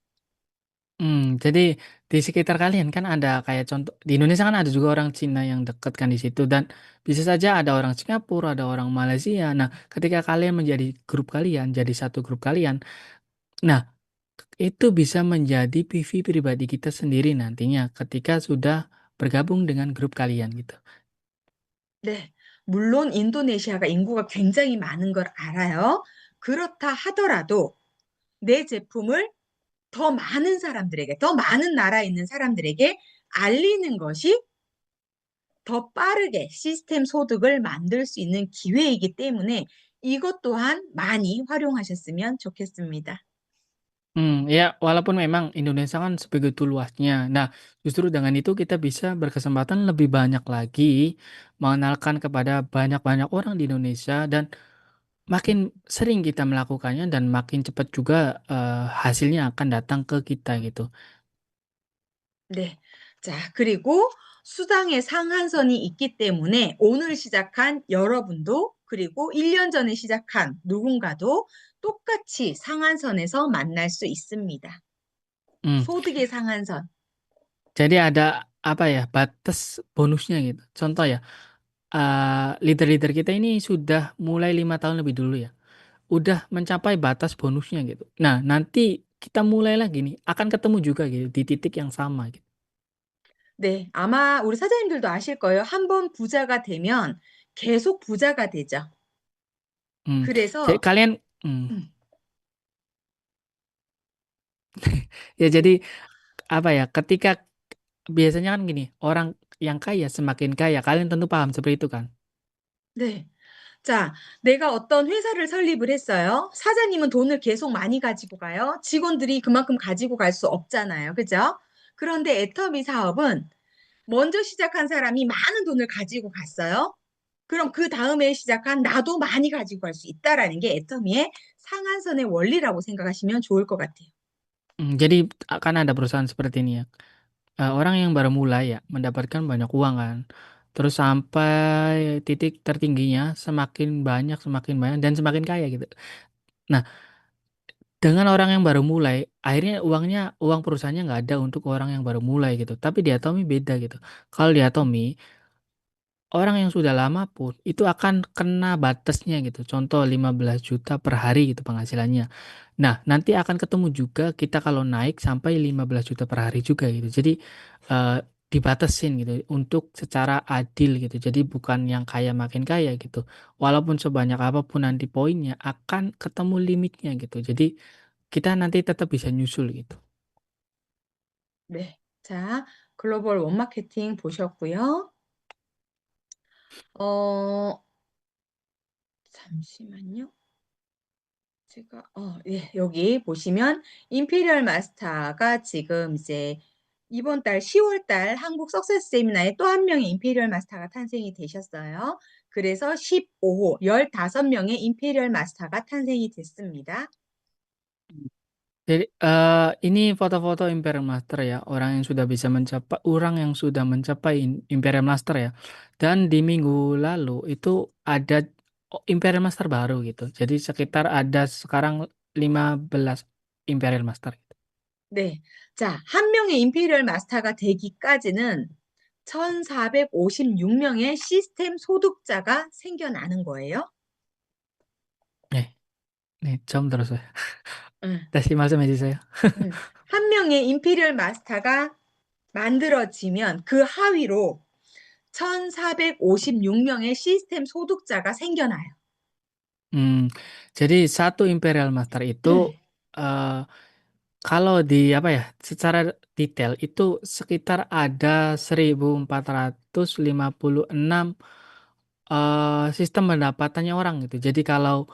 Jadi di sekitar kalian kan ada kayak contoh di Indonesia kan ada juga orang Cina yang deket kan di situ dan bisa saja ada orang Singapura, ada orang Malaysia. Nah, ketika kalian menjadi grup kalian, jadi satu grup kalian, nah itu bisa menjadi PV pribadi kita sendiri nantinya ketika sudah bergabung dengan grup kalian gitu. 네. 물론 인도네시아가 인구가 굉장히 많은 걸 알아요. 그렇다 하더라도 내 제품을 더 많은 사람들에게, 더 많은 나라에 있는 사람들에게 알리는 것이 더 빠르게 시스템 소득을 만들 수 있는 기회이기 때문에 이것 또한 많이 활용하셨으면 좋겠습니다. Ya walaupun memang Indonesia kan sebegitu luasnya. Nah, justru dengan itu kita bisa berkesempatan lebih banyak lagi mengenalkan kepada banyak-banyak orang di Indonesia dan makin sering kita melakukannya dan makin cepat juga, hasilnya akan datang ke kita gitu. 네. 자, 그리고 수당의 상한선이 있기 때문에 오늘 시작한 여러분도 그리고 1년 전에 시작한 누군가도 똑같이 상한선에서 만날 수 있습니다. Mmm, 소득의 상한선. jadi ada apa ya, batas bonusnya gitu. Contoh ya, leader-leader kita ini sudah mulai 5 tahun lebih dulu ya, udah mencapai batas bonusnya gitu. Nah, nanti kita mulai lagi nih, akan ketemu juga gitu di titik yang sama gitu. 네, 아마 우리 사장님들도 아실 거예요. 한번 부자가 되면 계속 부자가 되죠. Mmm, jadi 그래서 kalian 음, ya jadi apa ya, ketika biasanya kan gini, orang yang kaya semakin kaya, kalian tentu paham seperti itu kan? 네. 자, 내가 어떤 회사를 설립을 했어요. 사장님은 돈을 계속 많이 가지고 가요. 직원들이 그만큼 가지고 갈 수 없잖아요. 그죠? 그런데 애터미 사업은 먼저 시작한 사람이 많은 돈을 가지고 갔어요. 그럼 그다음에 시작한 나도 많이 가지고 갈 수 있다라는 게 애터미의 상한선의 원리라고 생각하시면 좋을 것 같아요. Jadi akan ada perusahaan seperti ini ya. Orang yang baru mulai ya, mendapatkan banyak uang kan, terus sampai titik tertingginya semakin banyak dan semakin kaya gitu. Nah, dengan orang yang baru mulai, akhirnya uang perusahaannya nggak ada untuk orang yang baru mulai gitu, tapi di Atomy beda gitu. Kalau di Atomy, orang yang sudah lama pun itu akan kena batasnya gitu, contoh 15 juta per hari gitu penghasilannya. Nah, nanti akan ketemu juga kita kalau naik sampai 15 juta per hari juga gitu. Jadi, eee, dibatasin gitu untuk secara adil gitu. Jadi bukan yang kaya makin kaya gitu. Walaupun sebanyak apapun nanti poinnya akan ketemu limitnya gitu. Jadi kita nanti tetap bisa nyusul gitu. 네. 자, 글로벌 원마케팅 보셨고요. 어, 잠시만요. 제가 예, 여기 보시면 임페리얼 마스터가 지금 이제 이번 달 10월 달 한국 석세스 세미나에 또 한 명의 임페리얼 마스터가 탄생이 되셨어요. 그래서 15호 15명의 임페리얼 마스터가 탄생이 됐습니다. Jadi, ini foto-foto Imperial Master ya, orang yang sudah mencapai Imperial Master ya. Dan di minggu lalu itu ada Imperial Master baru gitu. Jadi sekitar ada sekarang 15 Imperial Master gitu. 네. 자, 한 명의 임페리얼 마스터가 되기까지는 1,456명의 시스템 소득자가 생겨나는 거예요. 네. 네, 처음 들었어요. 응, 다시 말씀해 주세요. 응. 한 명의 임페리얼 마스터가 만들어지면 그 하위로 1,456명의 시스템 소득자가 생겨나요. Mmm, jadi satu Imperial Master itu, eee, kalau di apa ya, secara detail itu sekitar ada 1456, sistem pendapatannya orang gitu. Jadi kalau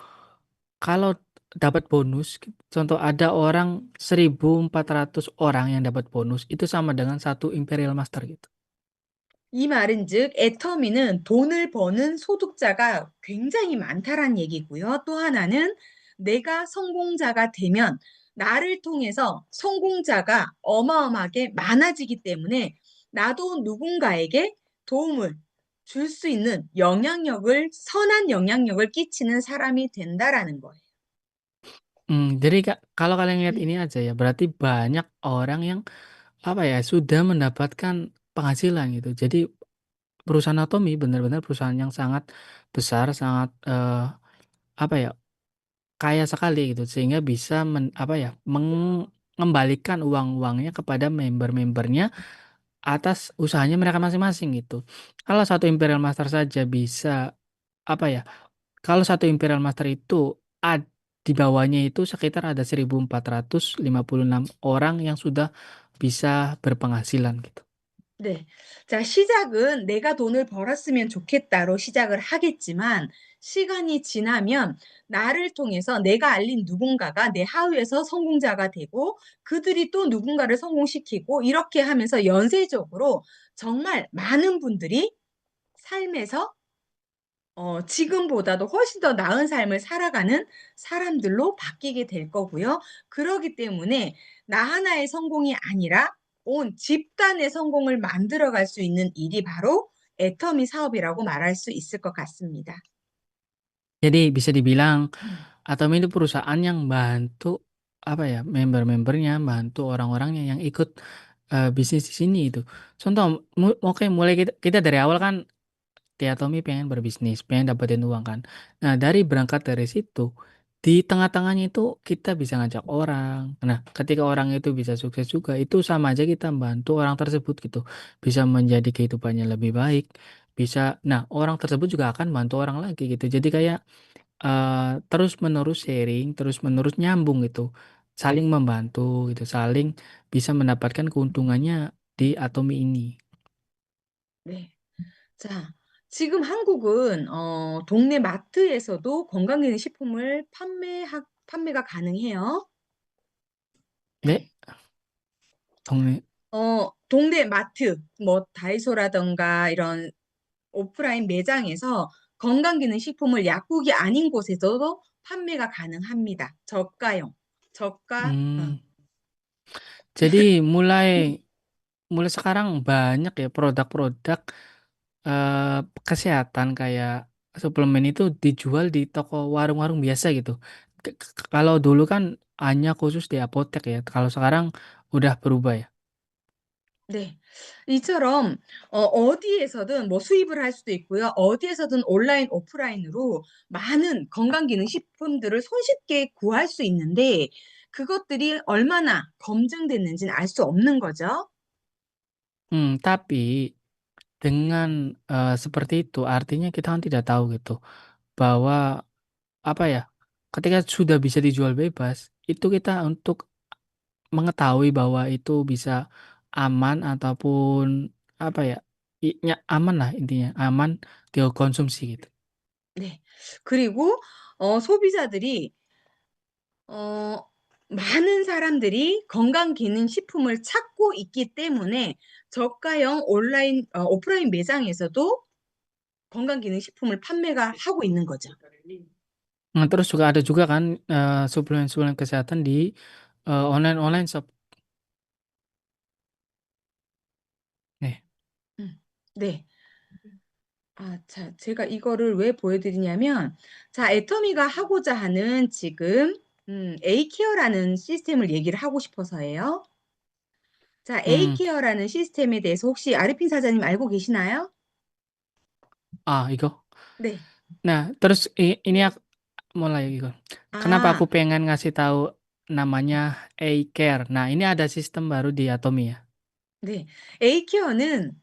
dapat bonus, contoh ada orang 1.400 orang yang dapat bonus, itu sama dengan satu Imperial Master gitu. 이 말은즉 애터미는 돈을 버는 소득자가 굉장히 많다란 얘기고요. 또 하나는 내가 성공자가 되면 나를 통해서 성공자가 어마어마하게 많아지기 때문에 나도 누군가에게 도움을 줄 수 있는 영향력을 선한 영향력을 끼치는 사람이 된다라는 거예요. Jadi kalau kalian lihat ini aja ya, berarti banyak orang yang, apa ya, sudah mendapatkan penghasilan gitu. Jadi perusahaan Atomy benar-benar perusahaan yang sangat besar, sangat, apa ya, kaya sekali gitu, sehingga bisa apa ya, mengembalikan uang-uangnya kepada member-membernya atas usahanya mereka masing-masing gitu. Kalau satu Imperial Master saja bisa, apa ya, kalau satu Imperial Master itu di bawahnya itu sekitar ada 1.456 orang yang sudah bisa berpenghasilan gitu. 네. 자, 시작은 내가 돈을 벌었으면 좋겠다로 시작을 하겠지만, 시간이 지나면 나를 통해서 내가 알린 누군가가 내 하루에서 성공자가 되고, 그들이 또 누군가를 성공시키고, 이렇게 하면서 연쇄적으로 정말 많은 분들이 삶에서 지금보다도 훨씬 더 나은 삶을 살아가는 사람들로 바뀌게 될 거고요. 그러기 때문에 나 하나의 성공이 아니라 온 집단의 성공을 만들어 갈 수 있는 일이 바로 애터미 사업이라고 말할 수 있을 것 같습니다. Jadi bisa dibilang 음. Atomi itu perusahaan yang bantu apa ya, member-membernya, bantu orang-orangnya yang ikut bisnis di sini itu. Contoh, oke, mulai kita, kita dari awal kan di Atomi pengen berbisnis, pengen dapetin uang kan. Nah, berangkat dari situ, di tengah-tengahnya itu kita bisa ngajak orang. Nah, ketika orang itu bisa sukses juga, itu sama aja kita bantu orang tersebut gitu. Bisa menjadi kehidupannya lebih baik. Bisa, nah orang tersebut juga akan bantu orang lagi gitu. Jadi kayak terus-menerus sharing, terus-menerus nyambung gitu, saling membantu gitu, saling bisa mendapatkan keuntungannya di Atomi ini. 네. 자, 지금 한국은 동네 마트에서도 건강기능식품을 판매가 가능해요. 네, 동네. 동네 마트, 뭐 다이소라든가 이런 오프라인 매장에서 건강기능식품을 약국이 아닌 곳에서도 판매가 가능합니다. 저가용. 저가, Hmm, jadi mulai mulai sekarang banyak ya produk-produk kesehatan kayak suplemen itu dijual di toko warung-warung biasa gitu. Kalau dulu kan hanya khusus di apotek ya, kalau sekarang udah berubah ya. 네. 이처럼 어디에서든 뭐 수입을 할 수도 있고요. 어디에서든 온라인, 오프라인으로 많은 건강기능식품들을 손쉽게 구할 수 있는데 그것들이 얼마나 검증됐는지는 알 수 없는 거죠. Tapi dengan seperti itu artinya kita kan tidak tahu gitu bahwa apa ya, ketika sudah bisa dijual bebas, itu kita untuk mengetahui bahwa itu bisa aman ataupun apa ya, aman lah intinya, aman dikonsumsi gitu. 네. 그리고 소비자들이 어 많은 사람들이 건강기능식품을 찾고 있기 때문에 저가형 온라인 오프라인 매장에서도 건강기능식품을 판매가 하고 있는 거죠. Nah, terus juga ada juga kan suplemen-suplemen kesehatan di online-online shop. Nih. 음. 네. 자, 제가 이거를 왜 보여드리냐면, 자, 애터미가 하고자 하는 지금 에이케어라는 시스템을 얘기를 하고 싶어서예요. 자, Hmm, 에이케어라는 시스템에 대해서 혹시 아르핀 사장님 알고 계시나요? itu. 네. Nah, terus ini aku mulai gitu. Kenapa aku 아, pengen ngasih tahu namanya A-Care. Nah, ini ada sistem baru di Atomi ya. 네. 에이케어는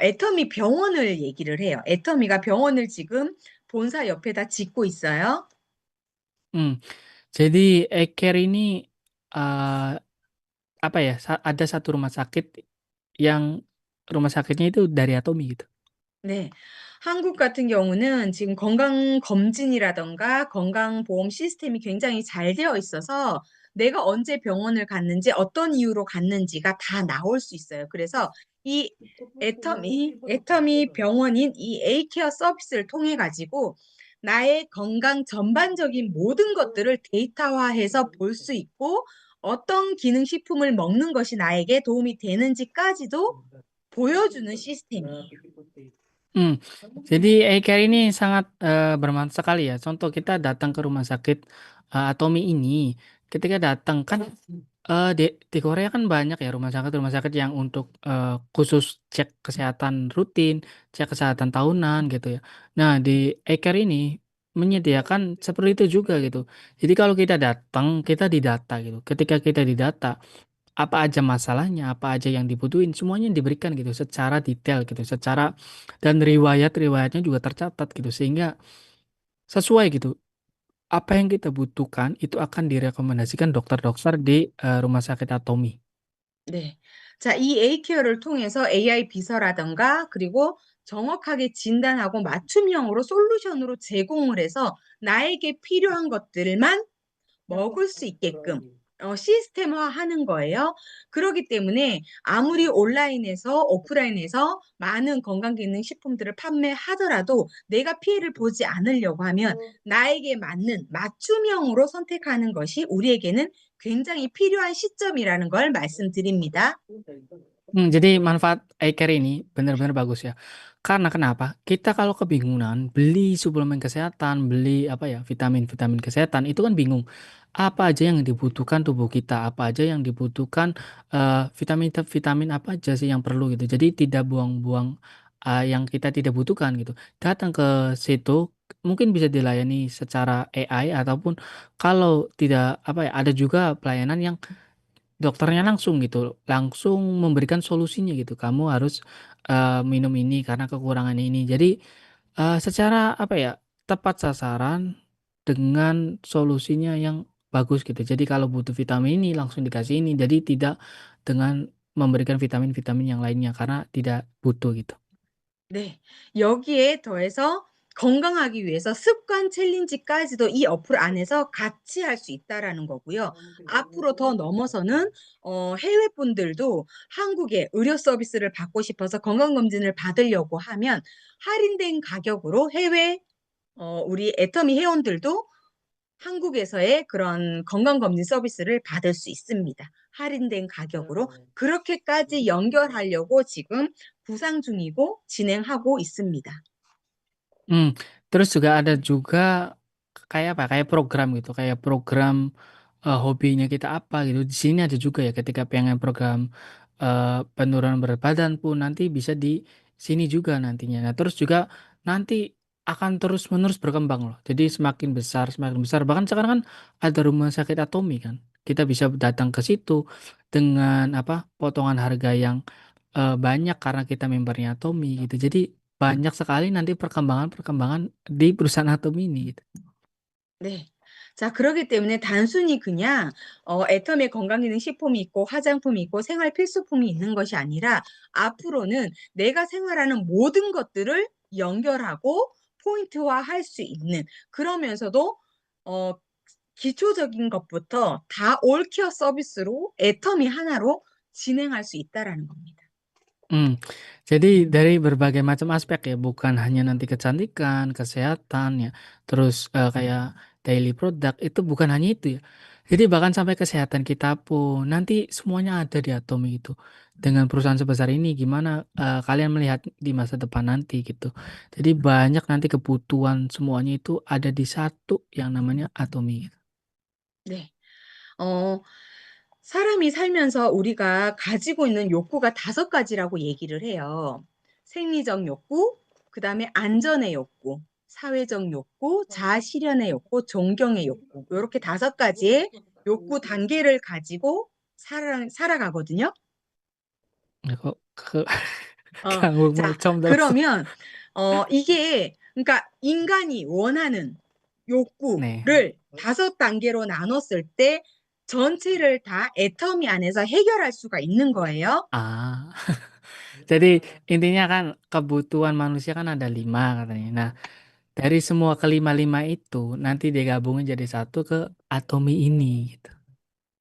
애터미 병원을 얘기를 해요. 애터미가 병원을 지금 본사 옆에다 짓고 있어요. Hmm, jadi A-Care ini eh apa ya? Ada satu rumah sakit yang rumah sakitnya itu dari Atomi gitu. 네. 한국 같은 경우는 지금 건강검진이라든가 건강보험 시스템이 굉장히 잘 되어 있어서 내가 언제 병원을 갔는지 어떤 이유로 갔는지가 다 나올 수 있어요. 그래서 이 애터미 병원인 이 에이케어 서비스를 통해 가지고 나의 건강 전반적인 모든 것들을 데이터화해서 볼 수 있고 어떤 기능식품을 먹는 것이 나에게 도움이 되는지까지도 보여주는 시스템이에요. Hmm, jadi e-care ini sangat bermanfaat sekali ya. Contoh kita datang ke rumah sakit Atomi ini, ketika datang kan di Korea kan banyak ya rumah sakit yang untuk khusus cek kesehatan rutin, cek kesehatan tahunan gitu ya. Nah, di e-care ini menyediakan seperti itu juga gitu. Jadi kalau kita datang, kita didata gitu. Ketika kita didata, apa aja masalahnya, apa aja yang dibutuhin, semuanya diberikan gitu secara detail gitu, secara dan riwayat-riwayatnya juga tercatat gitu sehingga sesuai gitu. Apa yang kita butuhkan itu akan direkomendasikan dokter-dokter di rumah sakit Atomi. 네. 자, 이 A케어를 통해서 AI 비서라든가 그리고 정확하게 진단하고 맞춤형으로 솔루션으로 제공을 해서 나에게 필요한 것들만 먹을 수 있게끔 시스템화하는 거예요. 그렇기 때문에 아무리 온라인에서 오프라인에서 많은 건강기능식품들을 판매하더라도 내가 피해를 보지 않으려고 하면 나에게 맞는 맞춤형으로 선택하는 것이 우리에게는 굉장히 필요한 시점이라는 걸 말씀드립니다. Jadi manfaat eye care ini benar-benar bagus ya. Karena kenapa? Kita kalau kebingungan beli suplemen kesehatan, beli apa ya, vitamin-vitamin kesehatan itu kan bingung. Apa aja yang dibutuhkan tubuh kita, apa aja yang dibutuhkan vitamin apa aja sih yang perlu gitu. Jadi tidak buang-buang yang kita tidak butuhkan gitu. Datang ke situ mungkin bisa dilayani secara AI ataupun kalau tidak apa ya, ada juga pelayanan yang dokternya langsung gitu, langsung memberikan solusinya gitu, "Kamu harus, minum ini karena kekurangan ini." Jadi, secara apa ya, tepat sasaran dengan solusinya yang bagus gitu. Jadi kalau butuh vitamin ini langsung dikasih ini, jadi tidak dengan memberikan vitamin-vitamin yang lainnya karena tidak butuh gitu. 네. 여기에 더해서 건강하기 위해서 습관 챌린지까지도 이 어플 안에서 같이 할 수 있다라는 거고요. 앞으로 더 넘어서는 해외 분들도 한국의 의료 서비스를 받고 싶어서 건강검진을 받으려고 하면 할인된 가격으로 해외 우리 애터미 회원들도 한국에서의 그런 건강검진 서비스를 받을 수 있습니다, 할인된 가격으로. 그렇게까지 연결하려고 지금 구상 중이고 진행하고 있습니다. Hmm, terus juga ada juga kayak apa, kayak program gitu, kayak program, hobinya kita apa gitu, di sini ada juga ya ketika pengen program, penurunan berat badan pun nanti bisa di sini juga nantinya. Nah, terus juga nanti akan terus-menerus berkembang loh, jadi semakin besar, bahkan sekarang kan ada rumah sakit Atomi kan, kita bisa datang ke situ dengan apa, potongan harga yang banyak karena kita membernya Atomy gitu. Jadi banyak sekali nanti perkembangan-perkembangan di perusahaan Atomy ini gitu. 네. 자, 그러기 때문에 단순히 그냥 애터미의 건강기능식품이 있고 화장품이 있고 생활 필수품이 있는 것이 아니라 앞으로는 내가 생활하는 모든 것들을 연결하고 포인트화할 수 있는, 그러면서도 어 기초적인 것부터 다 올케어 서비스로 애터미 하나로 진행할 수 있다라는 겁니다. Mmm, jadi dari berbagai macam aspek ya, bukan hanya nanti kecantikan, kesehatan ya, terus, kayak daily product itu bukan hanya itu ya. Jadi bahkan sampai kesehatan kita pun nanti semuanya ada di Atomy itu. Dengan perusahaan sebesar ini gimana, kalian melihat di masa depan nanti gitu. Jadi banyak nanti kebutuhan semuanya itu ada di satu yang namanya Atomy. 네. 어 사람이 살면서 우리가 가지고 있는 욕구가 5가지라고 얘기를 해요. 생리적 욕구, 그다음에 안전의 욕구, 사회적 욕구, 자아 실현의 욕구, 존경의 욕구. 요렇게 5가지의 욕구 단계를 가지고 살아가거든요. Kok ke 어 Canggung 자, mercon terus. 그러면 이게 그러니까 인간이 원하는 Nih, 욕구를 5단계로 나눴을 때 전체를 다 애터미 안에서 해결할 수가 있는 거예요. ah. Jadi intinya kan kebutuhan manusia kan ada 5 katanya. Nah, dari semua kelima-lima itu nanti digabungin jadi satu ke Atomy ini gitu.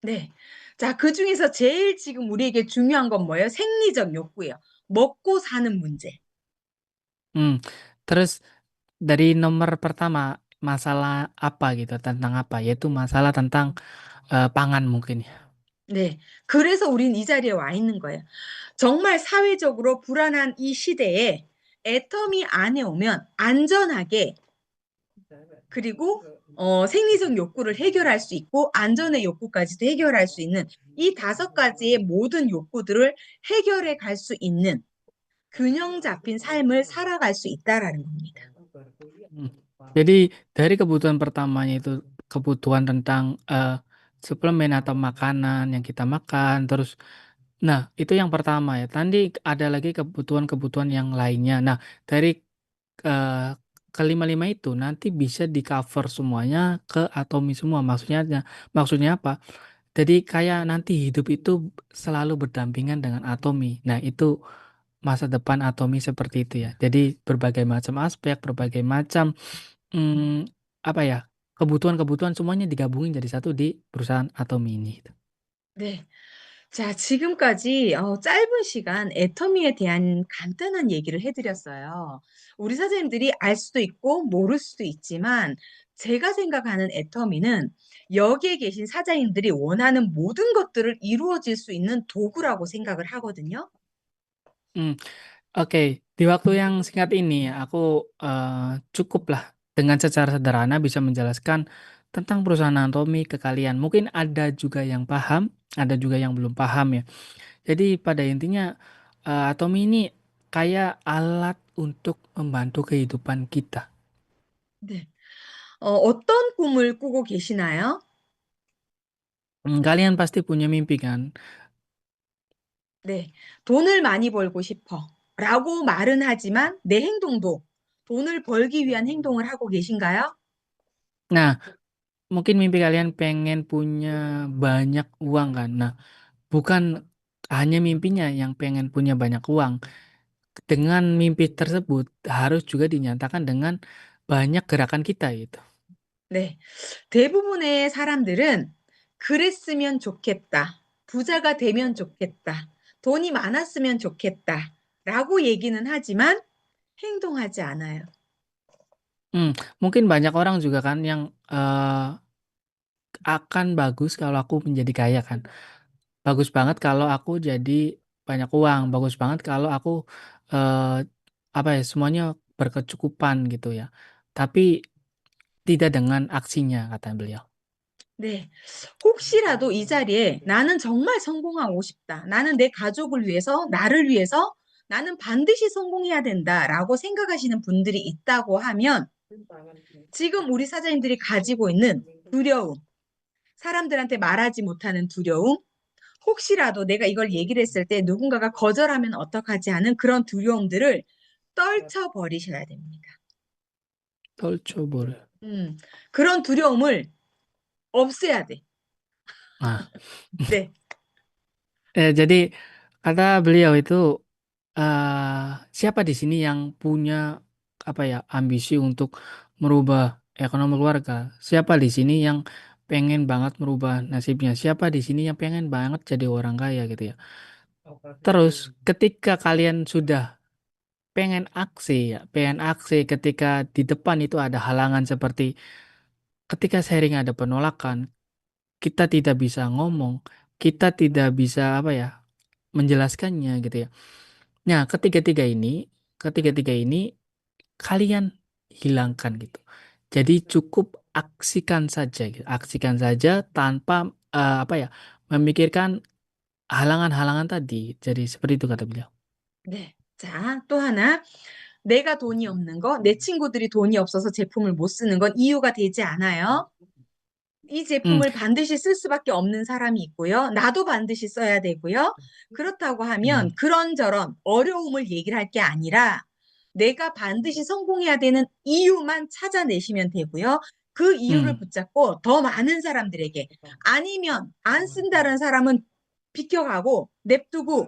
네. 자, 그중에서 제일 지금 우리에게 중요한 건 뭐예요? 생리적 욕구예요. 먹고 사는 문제. Mmm, terus dari nomor pertama masalah apa gitu, tentang apa? Yaitu masalah tentang, pangan mungkin ya? 네. 그래서 우린 이 자리에 와 있는 거예요. 정말 사회적으로 불안한 이 시대에 애터미 안에 오면 안전하게, 그리고 생리적 욕구를 해결할 수 있고 안전의 욕구까지도 해결할 수 있는 이 5가지의 모든 욕구들을 해결해 갈 수 있는 균형 잡힌 삶을 살아갈 수 있다라는 겁니다. Mmm, jadi dari kebutuhan pertamanya itu kebutuhan tentang, suplemen atau makanan yang kita makan, terus nah itu yang pertama ya, nanti ada lagi kebutuhan-kebutuhan yang lainnya. Nah dari, eee, kelima-lima itu nanti bisa di-cover semuanya ke Atomy semua, maksudnya apa? Jadi kayak nanti hidup itu selalu berdampingan dengan Atomi. Nah, itu masa depan Atomi seperti itu ya. Jadi berbagai macam aspek, berbagai macam 음, apa ya, kebutuhan-kebutuhan semuanya digabungin jadi satu di perusahaan Atomi ini. 네. 자, 지금까지 짧은 시간 애터미에 대한 간단한 얘기를 해드렸어요. 우리 사장님들이 알 수도 있고 모를 수도 있지만 제가 생각하는 애터미는 여기에 계신 사장님들이 원하는 모든 것들을 이루어질 수 있는 도구라고 생각을 하거든요. Hmm, oke. Di waktu yang singkat ini aku cukuplah dengan secara sederhana bisa menjelaskan tentang perusahaan Atomi ke kalian. Mungkin ada juga yang paham, ada juga yang belum paham ya. Jadi pada intinya Atomi ini kayak alat untuk membantu kehidupan kita. 네. 어떤 꿈을 꾸고 계시나요? Kalian pasti punya mimpi kan? 네. 돈을 많이 벌고 싶어. 라고 말은 하지만 내 행동도 돈을 벌기 위한 행동을 하고 계신가요? Nah, mungkin mimpi kalian pengen punya banyak uang kan. Nah, bukan hanya mimpinya yang pengen punya banyak uang. Dengan mimpi tersebut harus juga dinyatakan dengan banyak gerakan kita gitu. 네. 대부분의 사람들은 그랬으면 좋겠다. 부자가 되면 좋겠다. 돈이 많았으면 좋겠다. 라고 얘기는 하지만 행동하지 않아요. Hmm, mungkin banyak orang juga kan yang akan bagus kalau aku menjadi kaya kan. Bagus banget kalau aku jadi banyak uang. Bagus banget kalau aku eh, apa ya semuanya berkecukupan gitu ya. Tapi tidak dengan aksinya kata beliau. 네. 혹시라도 이 자리에 나는 정말 성공하고 싶다. 나는 내 가족을 위해서, 나를 위해서 나는 반드시 성공해야 된다라고 생각하시는 분들이 있다고 하면 지금 우리 사장님들이 가지고 있는 두려움, 사람들한테 말하지 못하는 두려움, 혹시라도 내가 이걸 얘기를 했을 때 누군가가 거절하면 어떡하지 하는 그런 두려움들을 떨쳐버리셔야 됩니다. Tolcoba. 음, 그런 두려움을 없애야 돼. Nah, 네, jadi kata beliau itu siapa di sini yang punya apa ya ambisi untuk merubah ekonomi keluarga? Siapa di sini yang pengen banget merubah nasibnya? Siapa di sini yang pengen banget jadi orang kaya gitu ya? Terus ketika kalian sudah pengen aksi ketika di depan itu ada halangan seperti ketika sharing ada penolakan, kita tidak bisa ngomong, kita tidak bisa apa ya menjelaskannya gitu ya. Nah, ketiga-tiga ini kalian hilangkan gitu. Jadi cukup aksikan saja gitu. Aksikan saja tanpa apa ya memikirkan halangan-halangan tadi. Jadi seperti itu kata beliau. 네. 자, 또 하나. 내가 돈이 없는 거, 내 친구들이 돈이 없어서 제품을 못 쓰는 건 이유가 되지 않아요. 이 Hmm, 제품을 반드시 쓸 수밖에 없는 사람이 있고요. 나도 반드시 써야 되고요. 그렇다고 하면 hmm, 그런저런 어려움을 얘기를 할 게 아니라 내가 반드시 성공해야 되는 이유만 찾아내시면 되고요. 그 이유를 hmm, 붙잡고 더 많은 사람들에게 아니면 안 쓴다는 사람은 비켜가고 냅두고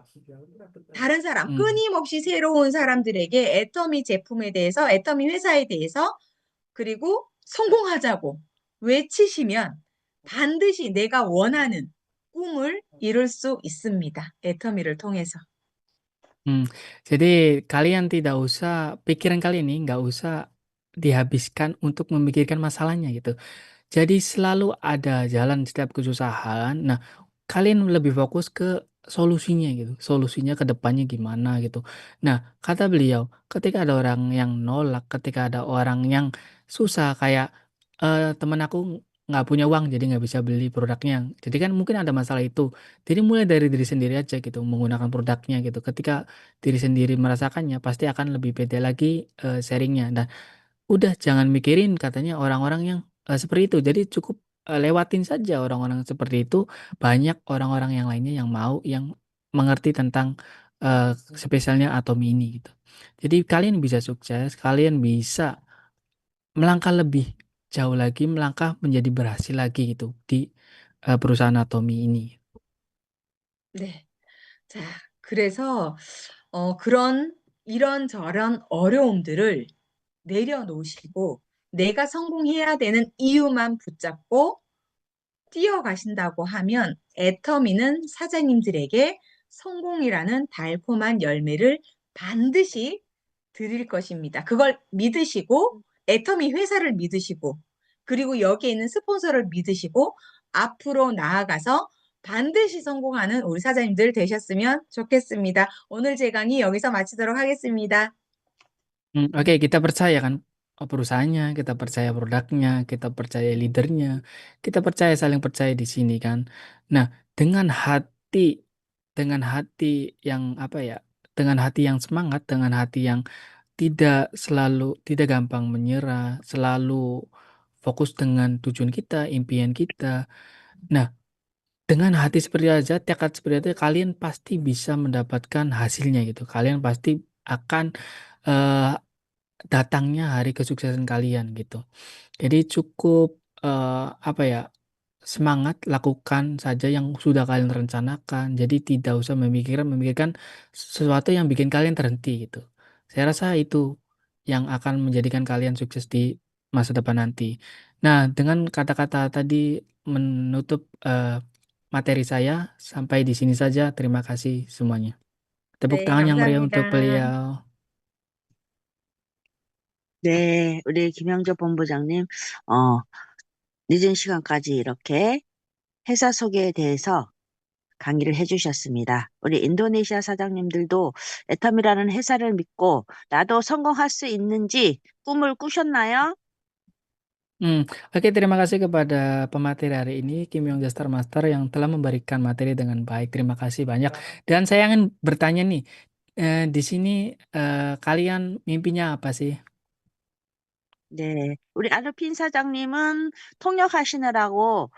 다른 사람, hmm. 끊임없이 새로운 사람들에게 애터미 제품에 대해서, 애터미 회사에 대해서, 그리고 성공하자고 외치시면 반드시 내가 원하는 꿈을 이룰 수 있습니다. 애터미를 통해서. Hmm, jadi kalian tidak usah pikiran kalian ini nggak usah dihabiskan untuk memikirkan masalahnya gitu. Jadi selalu ada jalan setiap kesusahan. Nah, kalian lebih fokus ke solusinya gitu. Solusinya ke depannya gimana gitu. Nah, kata beliau, ketika ada orang yang nolak, ketika ada orang yang susah kayak temen aku nggak punya uang jadi nggak bisa beli produknya. Jadi kan mungkin ada masalah itu. Jadi mulai dari diri sendiri aja gitu menggunakan produknya gitu. Ketika diri sendiri merasakannya pasti akan lebih beda lagi sharingnya. Dan udah jangan mikirin katanya orang-orang yang seperti itu. Jadi cukup lewatin saja orang-orang seperti itu. Banyak orang-orang yang lainnya yang mau yang mengerti tentang spesialnya atom ini gitu. Jadi kalian bisa sukses, kalian bisa melangkah lebih jauh lagi, melangkah menjadi berhasil lagi gitu di perusahaan Atomi ini. 네. 자, 그래서 그런 이런저런 어려움들을 내려놓으시고 내가 성공해야 되는 이유만 붙잡고 뛰어가신다고 하면 애터미는 사장님들에게 성공이라는 달콤한 열매를 반드시 드릴 것입니다. 그걸 믿으시고 애터미 회사를 믿으시고 그리고 여기에 있는 스폰서를 믿으시고 앞으로 나아가서 반드시 성공하는 우리 사장님들 되셨으면 좋겠습니다. 오늘 제 강의 여기서 마치도록 하겠습니다. Oke, kita percaya kan perusahaannya, kita percaya produknya, kita percaya leadernya, kita percaya saling percaya di sini kan. Nah, dengan hati, dengan hati yang apa ya, dengan hati yang semangat, dengan hati yang tidak gampang menyerah, selalu fokus dengan tujuan kita, impian kita. Nah, dengan hati seperti aja, tekad seperti itu, kalian pasti bisa mendapatkan hasilnya gitu. Kalian pasti akan eh, datangnya hari kesuksesan kalian gitu. Jadi cukup apa ya, semangat lakukan saja yang sudah kalian rencanakan. Jadi tidak usah memikirkan sesuatu yang bikin kalian terhenti gitu. Saya rasa itu yang akan menjadikan kalian sukses di masa depan nanti. Nah, dengan kata-kata tadi menutup materi saya sampai di sini saja. Terima kasih semuanya. Tepuk 네, tangan yang meriah untuk 감사합니다. beliau. 네, 우리 김영조 본부장님, 어, 늦은 시간까지 이렇게 회사 소개에 대해서 강의를 해주셨습니다. 우리 인도네시아 사장님들도 애텀이라는 회사를 믿고 나도 성공할 수 있는지 꿈을 꾸셨나요? Oke, terima kasih kepada pemateri hari ini, Kim Yong Jastar Master, yang telah memberikan materi dengan baik. Terima kasih banyak. Dan saya ingin bertanya nih, di sini kalian mimpinya apa sih? 네, 우리 아르핀 사장님은 통역하시느라고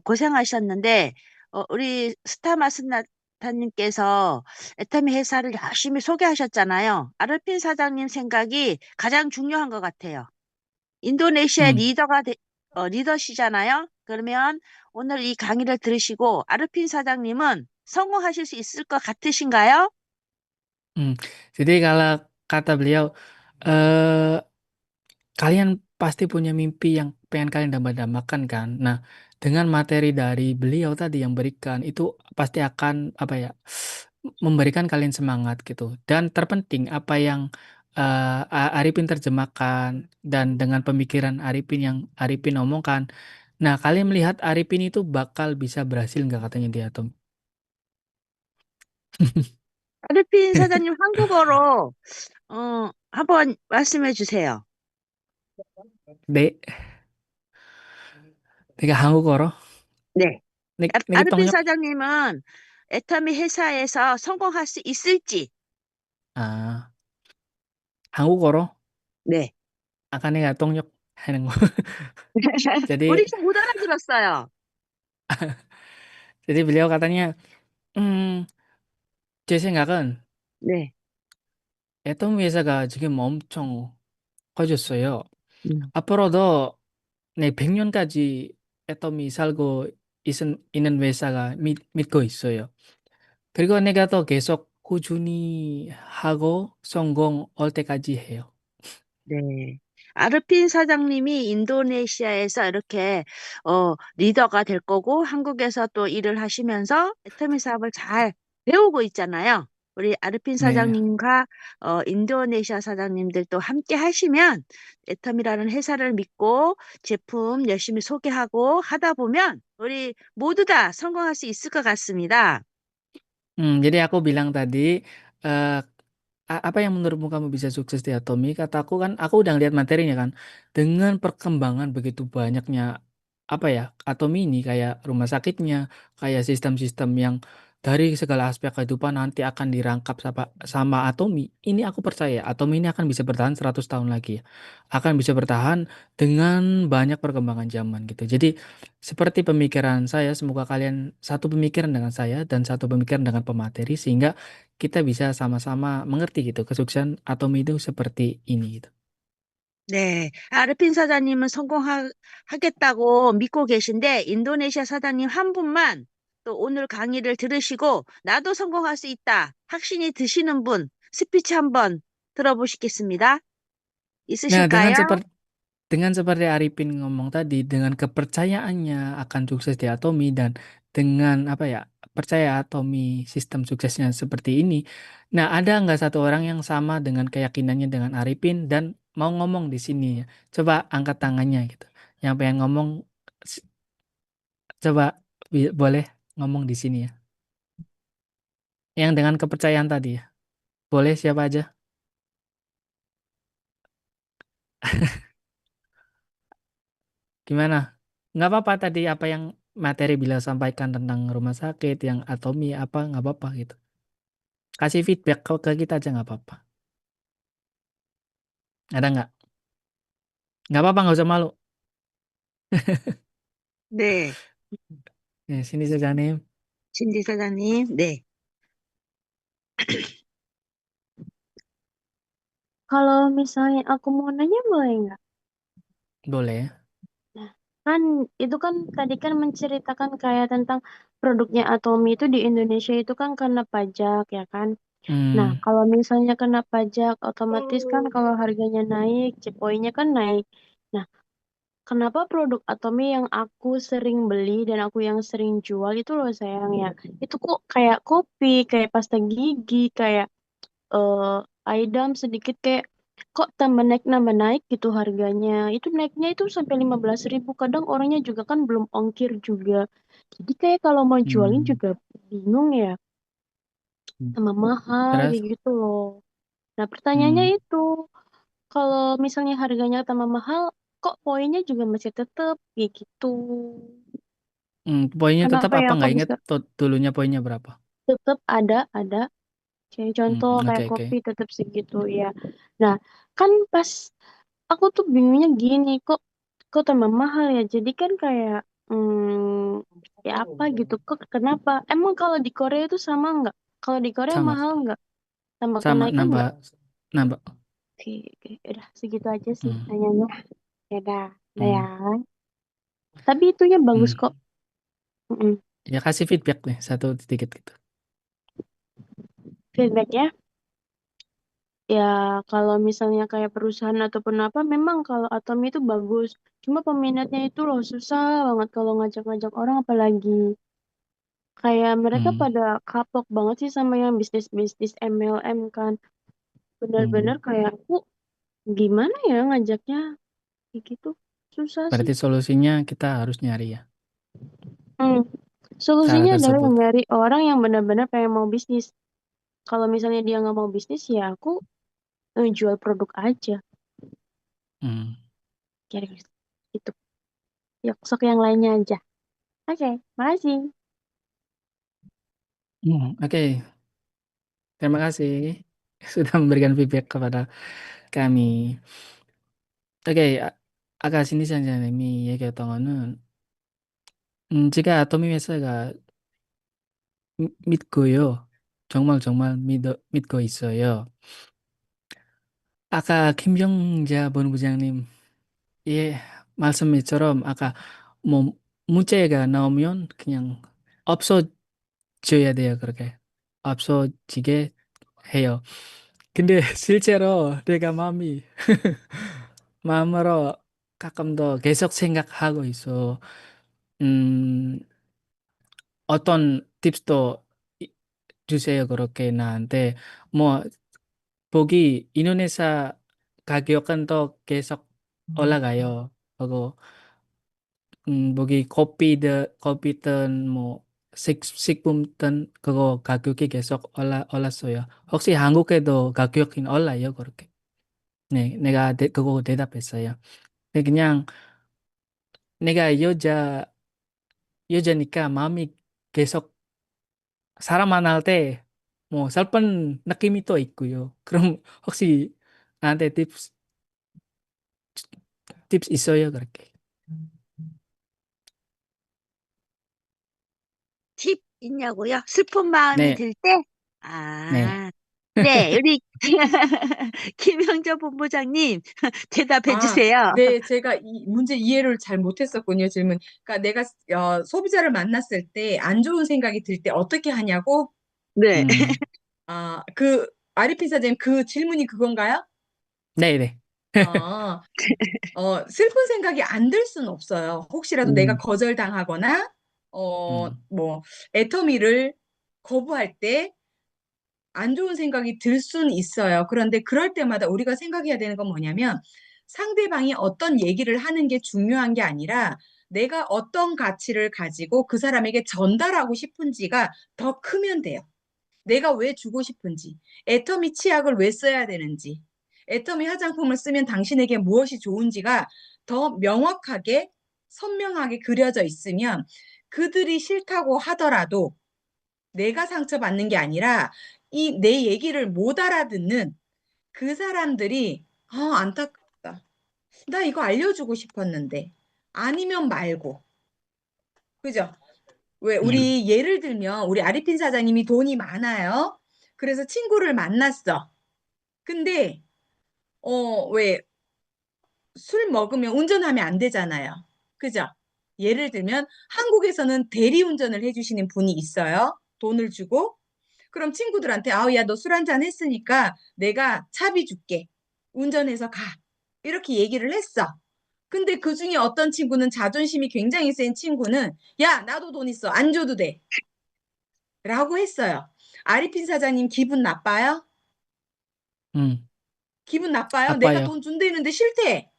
고생하셨는데 우리 스타마스나타님께서 애터미 회사를 열심히 소개하셨잖아요. 아르핀 사장님 생각이 가장 중요한 것 같아요. 인도네시아의 음, 리더시잖아요. 그러면 오늘 이 강의를 들으시고 아르핀 사장님은 성공하실 수 있을 것 같으신가요? hmm. Jadi kalau kata beliau, eh, kalian pasti punya mimpi yang pengen kalian dambakan kan. Nah, dengan materi dari beliau tadi yang berikan itu pasti akan apa ya, memberikan kalian semangat gitu. Dan terpenting apa yang Arifin terjemahkan dan dengan pemikiran Arifin yang Arifin omongkan. Nah, kalian melihat Arifin itu bakal bisa berhasil nggak katanya dia Tom? 아르핀 사장님 한국어로 한번 말씀해 주세요. Dek, 내가 한국어로 네. 내가 아르핀 통역 사장님은 애터미 회사에서 성공할 수 있을지. 아 한국어로 네. akan 내가 통역하는 거. 우리 Jadi 못 알아들었어요. jadi beliau katanya, hmm, 제 생각은 네. 애톰 회사가 지금 엄청 커졌어요. 음. 앞으로도 네, 100년까지 애톰이 살고 있는 회사가 믿고 있어요. 그리고 내가 또 계속 꾸준히 하고 성공 올 때까지 해요. 네. 아르핀 사장님이 인도네시아에서 이렇게 리더가 될 거고 한국에서 또 일을 하시면서 애터미 사업을 잘 배우고 있잖아요. 우리 아르핀 네. 사장님과 인도네시아 사장님들도 함께 하시면 애터미라는 회사를 믿고 제품 열심히 소개하고 하다 보면 우리 모두 다 성공할 수 있을 것 같습니다. Jadi aku bilang tadi, eh, apa yang menurutmu kamu bisa sukses di Atomi? Kataku kan, aku udah lihat materinya kan, dengan perkembangan begitu banyaknya apa ya, Atomi ini kayak rumah sakitnya, kayak sistem-sistem yang dari segala aspek kehidupan nanti akan dirangkap sama Atomi. Ini aku percaya Atomi ini akan bisa bertahan 100 tahun lagi ya. Akan bisa bertahan dengan banyak perkembangan zaman gitu. Jadi seperti pemikiran saya, semoga kalian satu pemikiran dengan saya dan satu pemikiran dengan pemateri sehingga kita bisa sama-sama mengerti gitu kesuksesan Atomi itu seperti ini gitu. 네. 아르핀 사장님은 성공하겠다고 믿고 계신데, 인도네시아 사장님 한 분만 또 오늘 강의를 들으시고, 나도 성공할 수 있다. 확신이 드시는 분, 스피치 한번 들어보시겠습니다. Nah, 있으실까요? dengan seperti Arifin ngomong tadi, dengan kepercayaannya akan sukses di Atomi dan dengan apa ya, percaya Atomi sistem suksesnya seperti ini. Nah, ada nggak satu orang yang sama dengan keyakinannya dengan Arifin dan mau ngomong di sini ya? Coba angkat tangannya gitu. Yang pengen ngomong, s- coba boleh ngomong di sini ya. Yang dengan kepercayaan tadi ya. Boleh siapa aja? Gimana? Nggak apa-apa tadi apa yang materi bila sampaikan tentang rumah sakit, yang Atomi apa, nggak apa-apa gitu. Kasih feedback ke kita aja nggak apa-apa. Ada nggak? Nggak apa-apa, nggak usah malu. 네. Sini saja nih. 신지 사장님, 네. Kalau misalnya aku mau nanya boleh nggak? Boleh. Nah, kan itu kan tadi kan menceritakan kayak tentang produknya Atomi itu di Indonesia itu kan kena pajak ya kan. Nah, Hmm, kalau misalnya kena pajak otomatis kan kalau harganya naik, CPOI-nya kan naik. Nah, kenapa produk Atomi yang aku sering beli dan aku yang sering jual itu loh sayang ya. Itu kok kayak kopi, kayak pasta gigi, kayak Aidam sedikit kayak kok tambah naik gitu harganya. Itu naiknya itu sampai 15.000. Kadang orangnya juga kan belum ongkir juga. Jadi kayak kalau mau jualin hmm, juga bingung ya, hmm. tambah mahal Terus, kayak gitu loh. Nah, pertanyaannya hmm, itu, kalau misalnya harganya tambah mahal, kok poinnya juga masih tetap kayak gitu. poinnya tetap Kenapa ya apa kok nggak inget bisa dulunya poinnya berapa? tetap ada. Kayak contoh kayak Oke, oke. kopi tetap segitu ya. Nah, kan pas aku tuh bingungnya gini, kok tambah mahal ya. Jadi kan kayak ya apa gitu. Kok kenapa? Emang kalau di Korea itu sama nggak? Kalau di Korea Sama, mahal nggak? Tambah sama kenaikan nambah, nggak? nambah. Oke, oke. Udah segitu aja sih Hmm, nanyanya. Ya dah, dah ya. hmm, Tapi itunya bagus hmm. kok. Mm-mm. Ya kasih feedback nih satu sedikit gitu. Feedbacknya ya kalau misalnya kayak perusahaan ataupun apa, memang kalau Atom itu bagus. Cuma peminatnya itu loh susah banget kalau ngajak-ngajak orang apalagi. Kayak mereka Hmm, pada kapok banget sih sama yang bisnis-bisnis MLM kan. hmm. Benar-benar kayak aku gimana ya ngajaknya kayak gitu. Susah sih. Berarti solusinya kita harus nyari ya Hmm. cara Solusinya adalah tersebut. nyari orang yang benar-benar pengen mau bisnis. Kalau misalnya dia nggak mau bisnis ya aku jual produk aja. Hmm. Kira-kira gitu. Yuk, sok yang lainnya aja. Oke, makasih. Oke, terima kasih sudah memberikan feedback kepada kami. 오케이, 아까 신디산자님이 얘기했던 거는, 제가 아토미 회사가 믿고요. 정말 정말 믿고 있어요. 아까 김병자 본부장님, 예, 말씀처럼 아까 뭐 문제가 나오면 그냥 없어져야 돼요. 그렇게. 없어지게 해요. 근데 실제로 내가 마음으로 가끔 더 계속 생각하고 있어. 음, 어떤 팁도 주세요. 그렇게 나한테 뭐 보기 인도네시아 가격은 또 계속 올라가요. 그리고 보기 커피든 뭐 식품든 그거 가격이 계속 올랐어요. 혹시 한국에도 가격이 올라요? 그렇게. 네, 내가 그거 대답했어요. 그냥 내가 여자니까 마음이 계속 사람 만날 때 뭐 슬픈 느낌이 또 있고요. 그럼 혹시 나한테 팁스 있어요? 그렇게. 팁 있냐고요? 슬픈 마음이 네, 들 때? 네. 아, 네, 우리 김영자 본부장님, 대답해 아, 주세요. 네, 제가 이 문제 이해를 잘 못했었군요, 질문. 그러니까 내가 소비자를 만났을 때 안 좋은 생각이 들 때 어떻게 하냐고? 네. 음, 아리핀 사장님 그 질문이 그건가요? 네네. 아, 슬픈 생각이 안 들 수는 없어요. 혹시라도 내가 음, 거절당하거나, 음, 뭐, 애터미를 거부할 때 안 좋은 생각이 들 수는 있어요. 그런데 그럴 때마다 우리가 생각해야 되는 건 뭐냐면 상대방이 어떤 얘기를 하는 게 중요한 게 아니라 내가 어떤 가치를 가지고 그 사람에게 전달하고 싶은지가 더 크면 돼요. 내가 왜 주고 싶은지, 애터미 치약을 왜 써야 되는지, 애터미 화장품을 쓰면 당신에게 무엇이 좋은지가 더 명확하게, 선명하게 그려져 있으면 그들이 싫다고 하더라도 내가 상처받는 게 아니라 이 내 얘기를 못 알아듣는 그 사람들이 안타깝다. 나 이거 알려주고 싶었는데. 아니면 말고. 그죠? 왜 음, 우리 예를 들면 우리 아리핀 사장님이 돈이 많아요. 그래서 친구를 만났어. 근데 왜 술 먹으면 운전하면 안 되잖아요. 그죠? 예를 들면 한국에서는 대리운전을 해주시는 분이 있어요. 돈을 주고. 그럼 친구들한테 야, 너 술 한잔 했으니까 내가 차비 줄게. 운전해서 가. 이렇게 얘기를 했어. 근데 그 중에 어떤 친구는 자존심이 굉장히 센 친구는 야, 나도 돈 있어. 안 줘도 돼. 라고 했어요. 아리핀 사장님 기분 나빠요? 음, 기분 나빠요? 내가 아빠요. 돈 준대는데 싫대.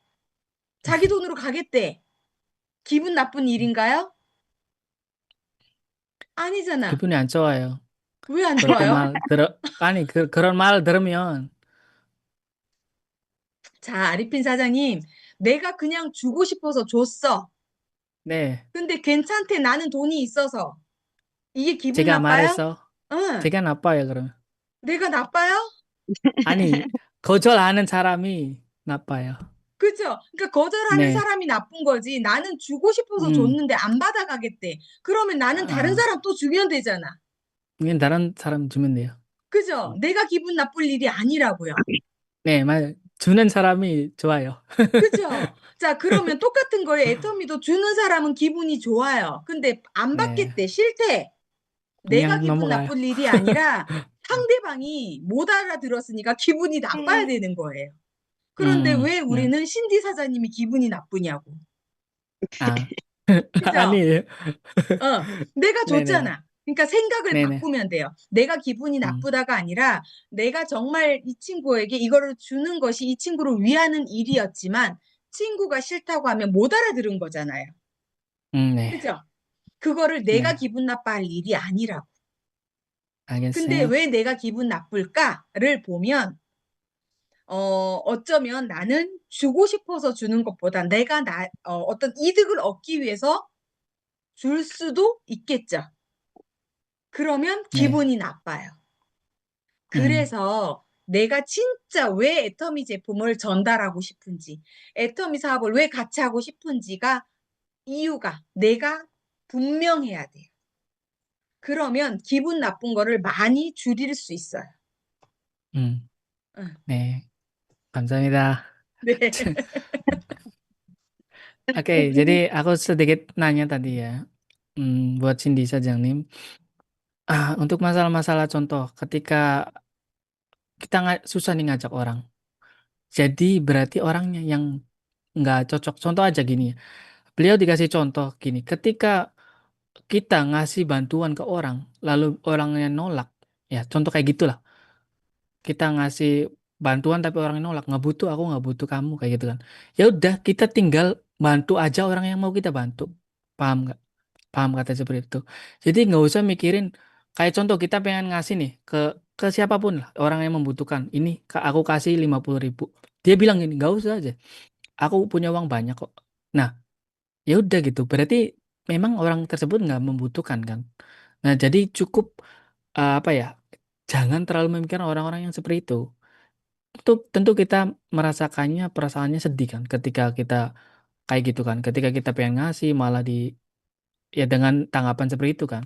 자기 돈으로 가겠대. 기분 나쁜 일인가요? 아니잖아. 기분이 안 좋아요. 왜 안 그렇게 좋아요? 아니, 그런 말 들으면, 자, 아리핀 사장님, 내가 그냥 주고 싶어서 줬어. 네, 근데 괜찮대. 나는 돈이 있어서. 이게 기분 제가 나빠요? 말해서, 응. 제가 나빠요, 그러면. 내가 나빠요? 아니, 거절하는 사람이 나빠요. 그죠? 그러니까 거절하는 네, 사람이 나쁜 거지. 나는 주고 싶어서 음, 줬는데 안 받아가겠대. 그러면 나는 다른 아, 사람 또 주면 되잖아. 이건 다른 사람 주면 돼요. 그죠? 내가 기분 나쁠 일이 아니라고요. 네, 주는 사람이 좋아요. 그죠? 자, 그러면 똑같은 거에 애터미도 주는 사람은 기분이 좋아요. 근데 안 네, 받겠대. 싫대. 내가 그냥 기분 넘어가요. 나쁠 일이 아니라 상대방이 못 알아들었으니까 기분이 나빠야 되는 거예요. 그런데 왜 네. 우리는 신디 사장님이 기분이 나쁘냐고. 아, 그죠? 아니에요. 내가 네네네. 줬잖아. 그러니까 생각을 네네. 바꾸면 돼요. 내가 기분이 음, 나쁘다가 아니라 내가 정말 이 친구에게 이거를 주는 것이 이 친구를 위하는 일이었지만 친구가 싫다고 하면 못 알아들은 거잖아요. 네. 그죠? 그거를 내가 네. 기분 나빠할 일이 아니라고. 근데 알겠어요. 왜 내가 기분 나쁠까를 보면 어쩌면 나는 주고 싶어서 주는 것보다 내가 어떤 이득을 얻기 위해서 줄 수도 있겠죠. 그러면 네. 기분이 나빠요. 음, 그래서 내가 진짜 왜 애터미 제품을 전달하고 싶은지, 애터미 사업을 왜 같이 하고 싶은지가 이유가 내가 분명해야 돼요. 그러면 기분 나쁜 거를 많이 줄일 수 있어요. 음, 응. 네. 감사합니다. 네. Oke, jadi aku sedikit nanya tadi ya, buat Cindy Sajangnim. Untuk masalah-masalah contoh, ketika kita susah nih ngajak orang, jadi berarti orangnya yang nggak cocok. Contoh aja gini ya, beliau dikasih contoh gini, ketika kita ngasih bantuan ke orang, lalu orangnya nolak, ya contoh kayak gitulah. Kita ngasih bantuan tapi orangnya nolak, nggak butuh, aku nggak butuh kamu kayak gitu kan. Ya udah, kita tinggal bantu aja orang yang mau kita bantu. Paham nggak? Paham kata seperti itu. Jadi nggak usah mikirin, kayak contoh kita pengen ngasih nih ke siapapun lah orang yang membutuhkan. Ini aku kasih 50.000. Dia bilang gini, nggak usah aja. Aku punya uang banyak kok. Nah, ya udah gitu. Berarti memang orang tersebut nggak membutuhkan kan. Nah, jadi cukup apa ya? Jangan terlalu memikirkan orang-orang yang seperti itu. Tentu kita merasakannya, perasaannya sedih kan ketika kita kayak gitu kan. Ketika kita pengen ngasih malah ya dengan tanggapan seperti itu kan.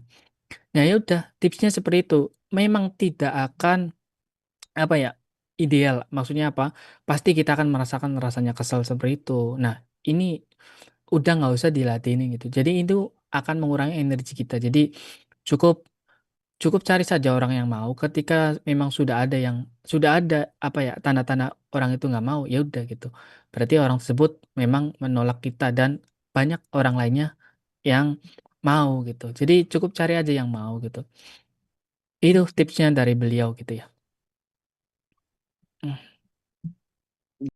Nah, ya udah, tipsnya seperti itu. Memang tidak akan apa ya? ideal. Maksudnya apa? Pasti kita akan merasakan rasanya kesel seperti itu. Nah, ini udah nggak usah diladenin gitu. Jadi itu akan mengurangi energi kita. Jadi cukup cukup cari saja orang yang mau. Ketika memang sudah ada apa ya tanda-tanda orang itu nggak mau, ya udah gitu. Berarti orang tersebut memang menolak kita dan banyak orang lainnya yang mau gitu. Jadi cukup cari aja yang mau gitu. Itu tipsnya dari beliau gitu ya.